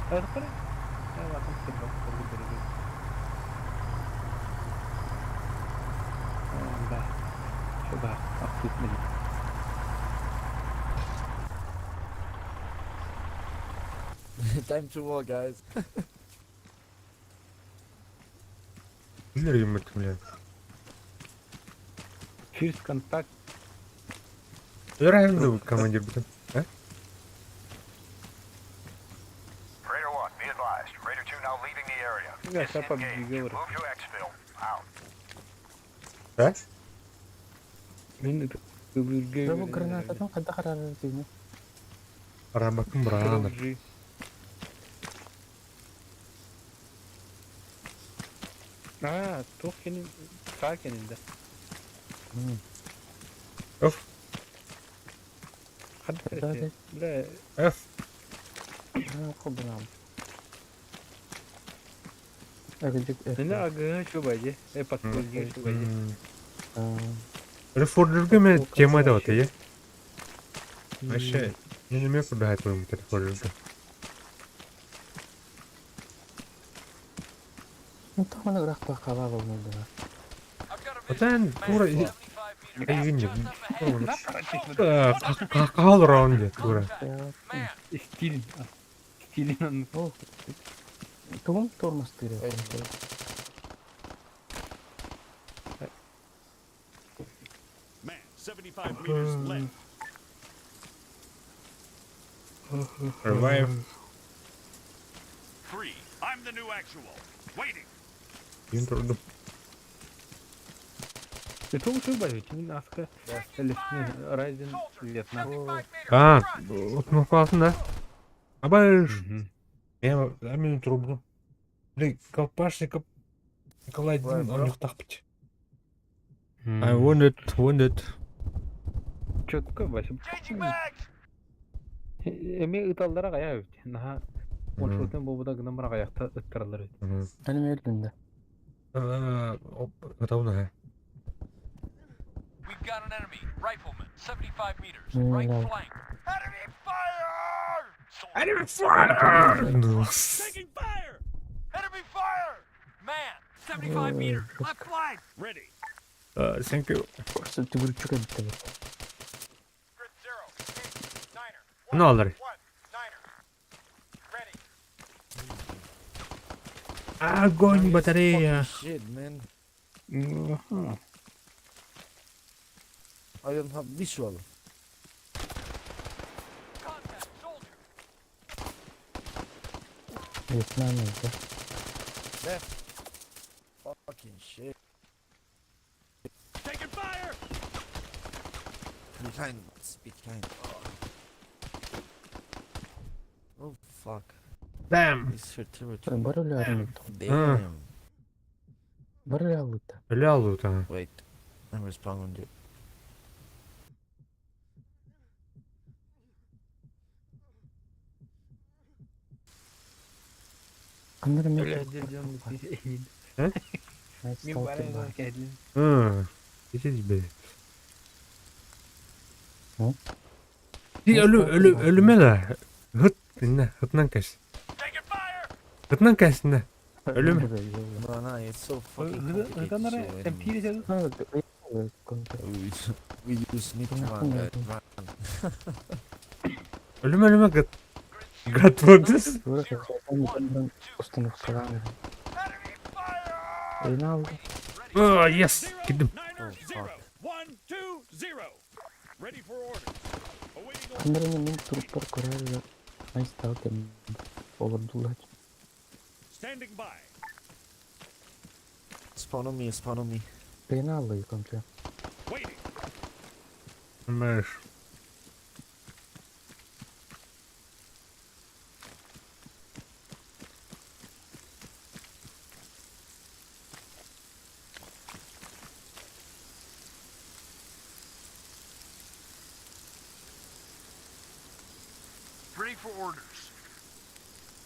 Арқара. Да. Сюда. Абсолютно.
Time to war, guys.
Блин, это, бля.
First contact.
Реально командир будет. А?
Raider 1, be advised. Raider 2 now leaving the area.
Я сапа
Disengage.
говорю.
Move to Xville. Out.
Да?
Мен көбүргө.
Бу гранатадан кандай карар дейм.
Рабакым брана.
Тоқ кенин ка кенинде.
Оф.
Хадда. Бля.
Оф.
Кобрам.
Мен ага şu баje. Подходи şu баje.
Recorder'ga men tema da atıyor. Aşağı. Ne mi yapıyor hayat boyu bu recorder'ga?
Muhtemelen Irak'ta kaza olmadı.
Otan tuğra ayınca. Kakal round ya tuğra.
Stil. Stilin anı. Oh. Tugum tormas tira.
Man, 75 meters left.
Revive.
3. I'm the new actual. Waiting.
Yun durdum.
Tugum şu bayı. Kimin aska. Elif'in Ryzen Vietnam.
Ha, unutma kalsın Haber. Ben benim durdum. Блин, колпашник Николай-Дин, он не тахпить. I wounded.
Çötkü başı. Emi ıtallara kaya öptü. Naha konuşurken bu da gına bırak ayakta ıttırılır. Benim elimde.
Готов на.
We've got an enemy. Rifleman, 75 meters.
Right
flank. Enemy fire!
Enemy fire!
Taking fire!
Enemy fire! Man, 75 meters. Left flank.
Ready.
Thank you.
Просто тигр çıkıyor bitti.
Grid 0. Niner.
Ne olur?
1. Niner. Ready.
Огонь, батарея.
Shit, man. I don't have visual.
Contact, soldier.
Vietnam mıydı?
Fucking shit.
Taking fire!
Behind. Oh fuck.
Damn.
It's her territory.
Ben barılı arıyorum.
Damn.
Barılı aldı.
Öyle alıyor tamam.
Wait. I'm responding to you.
Anlarım
Öyle
yok.
He?
Ben stalker var.
Hı. Geçeceğiz be.
Hı?
Bir ölüme de. Hıtnan kes.
Taking fire!
Hıtnan kes ne? Ölüm.
No, it's so fucking complicated.
Hıdanlara
so anyway.
empiri dedi. Ha,
We use need to run, run.
Ölüme gıt. Gatmadız.
Burası ben ustanıp falan veririm.
Enemy fire!
Ne aldı?
Oh yes. Gittim.
Niner, 0. 1, 2, 0. Ready for orders. Awaiting orders.
Anlarım benim truplar kurarlar. Ben stalker olurdular.
Standing by.
Spawn on me.
Beni aldı komple.
Waiting.
Ömer.
Ready for orders.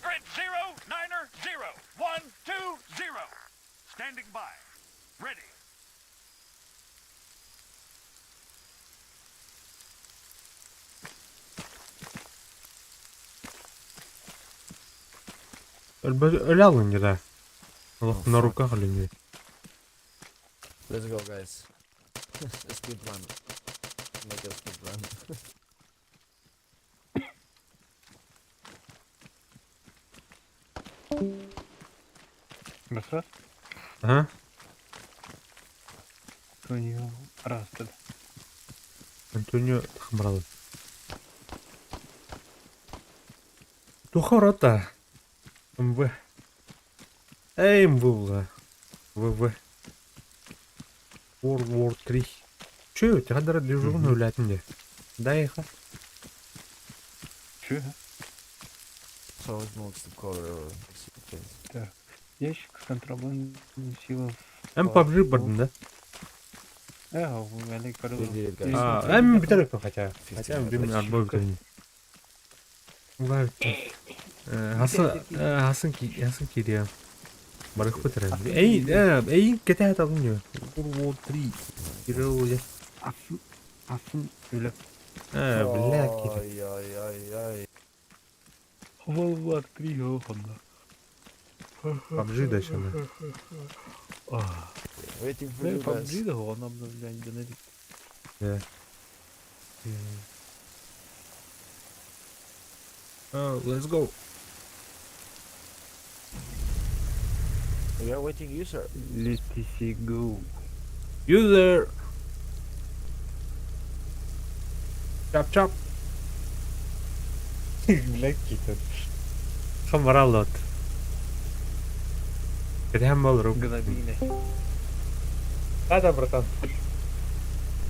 Grid 0, Niner 0. 1, 2, 0.
Standing by. Ready.
Öyle alınca da. Na руках alınca.
Let's go, guys. Let's keep run. Make us keep run.
Nasıl?
Aha.
Antonio Arastı.
Antonio Hamralı. Тухарата. МВ. Эй, МВ. ВВ. World War 3. Чё, тебя дежурную лятнде? Дай их.
Şu.
So it moves the color.
Ящик с контрабандой силов.
PUBG бардın da.
Bu melek
We
karılı.
did it, guys.
Hem bir tarafı хотя. Хотя bir araba öldürün. Var. Hasan ki diyor. Barık bitirelim. Ey, GTA alınıyor. World War 3. Giriyor.
Asın öyle.
Ha, блядь.
Ай-яй-яй-яй.
Havalı var. Kriyo onda.
PUBG да ще не.
Waiting for
Ben
you guys.
PUBG'yi de o anlamda yani denedik.
Yeah. Oh, let's go.
We are waiting you, sir.
Let's PC go.
User. Chop chop. Блядь, китен. Хамаралот. Прям болрук.
Гнобили.
Да, братан.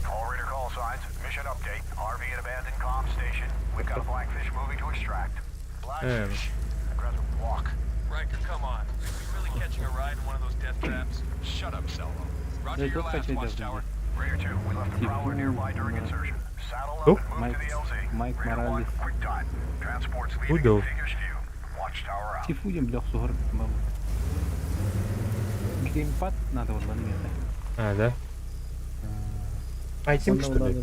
All reader call signs. Mission update. RV at abandoned comm station. We've got a blackfish moving to extract.
Blackfish?
I'd rather walk.
Riker, come on. Are you really catching a ride in one of those death traps? Shut up, Selvo. Roger
Yeah,
your
don't
last,
touch it,
Watchtower.
Raider 2, we left the prowler nearby during insertion. Saddle up
Who?
and move to the LZ.
Mike
Raider 1,
Morales.
quick time. Transport's
Who
leaving
though?
in figures view. Watchtower out.
Тифудем бля сухар мам. Геймпад надо вот ломить.
А, да? Файтинг, что ли?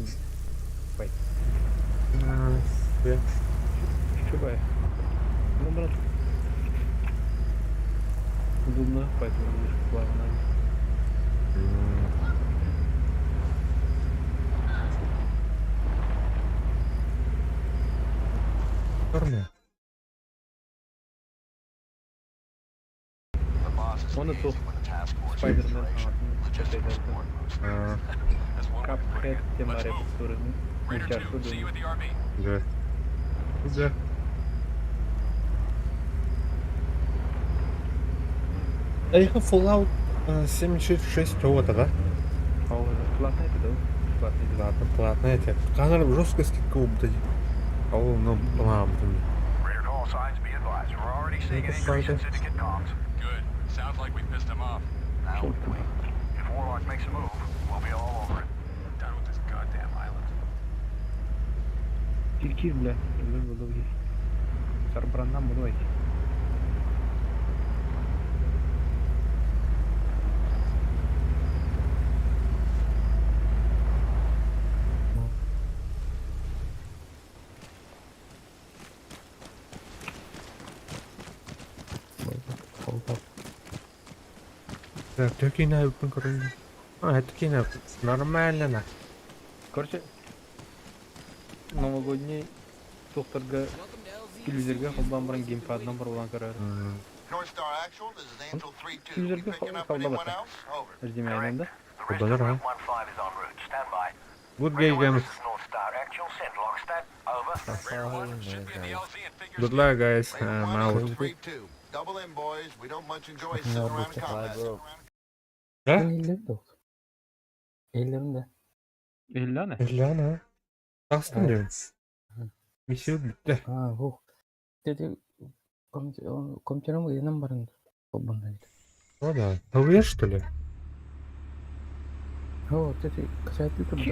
Чувак. Ну брат. Удобно, поэтому лишь плавно.
Черная.
The boss is
Он это
liaising with the task force.
Spider-Man.
Logistical support.
А,
That's one way to put
Капхед
it.
темаре стороны.
Raider 2, see you at the RV.
да. Да. А их Fallout 76 чего-то, да?
Платный это, да? Платный, да.
Ладно, платно эти. Канал жестко скидка убдать. О, ну, ладно.
Raider call signs, be advised. We're already seeing an increase in syndicate comms.
Good. Sounds like we pissed him off.
Now, if Warlock makes a move, we'll be all over it.
Done with this goddamn island.
Кир, бля. Было. Сарбраннан bunu ayı.
Так, такие короче. А, это кино. Нормально, на.
Короче, новогодний тоқтарға телевизорға қолданбаған геймпадынан бір olan kararı.
North Star Actual, this is Angel 3-2.
Телевизорға қолданбаған. Әждеме айнанда.
Куда, да?
15 is en route. Stand by.
Good games.
North Star Actual, send lockstat. Over.
Raider 1 should be in the LZ in figures
Good luck, guys. I'm out.
3-2. Double in, boys. We don't much enjoy sitting around in combat.
bro.
Ha?
Ellerinde oldu. Ellerinde. Eller ne?
Lana. Kastım diyorum. Misyon bitti.
Ha bu. Dedi komiserim uyunan barındı. Bundan.
O da. Tavuya, что ли?
Ha dedi kısayetli turda.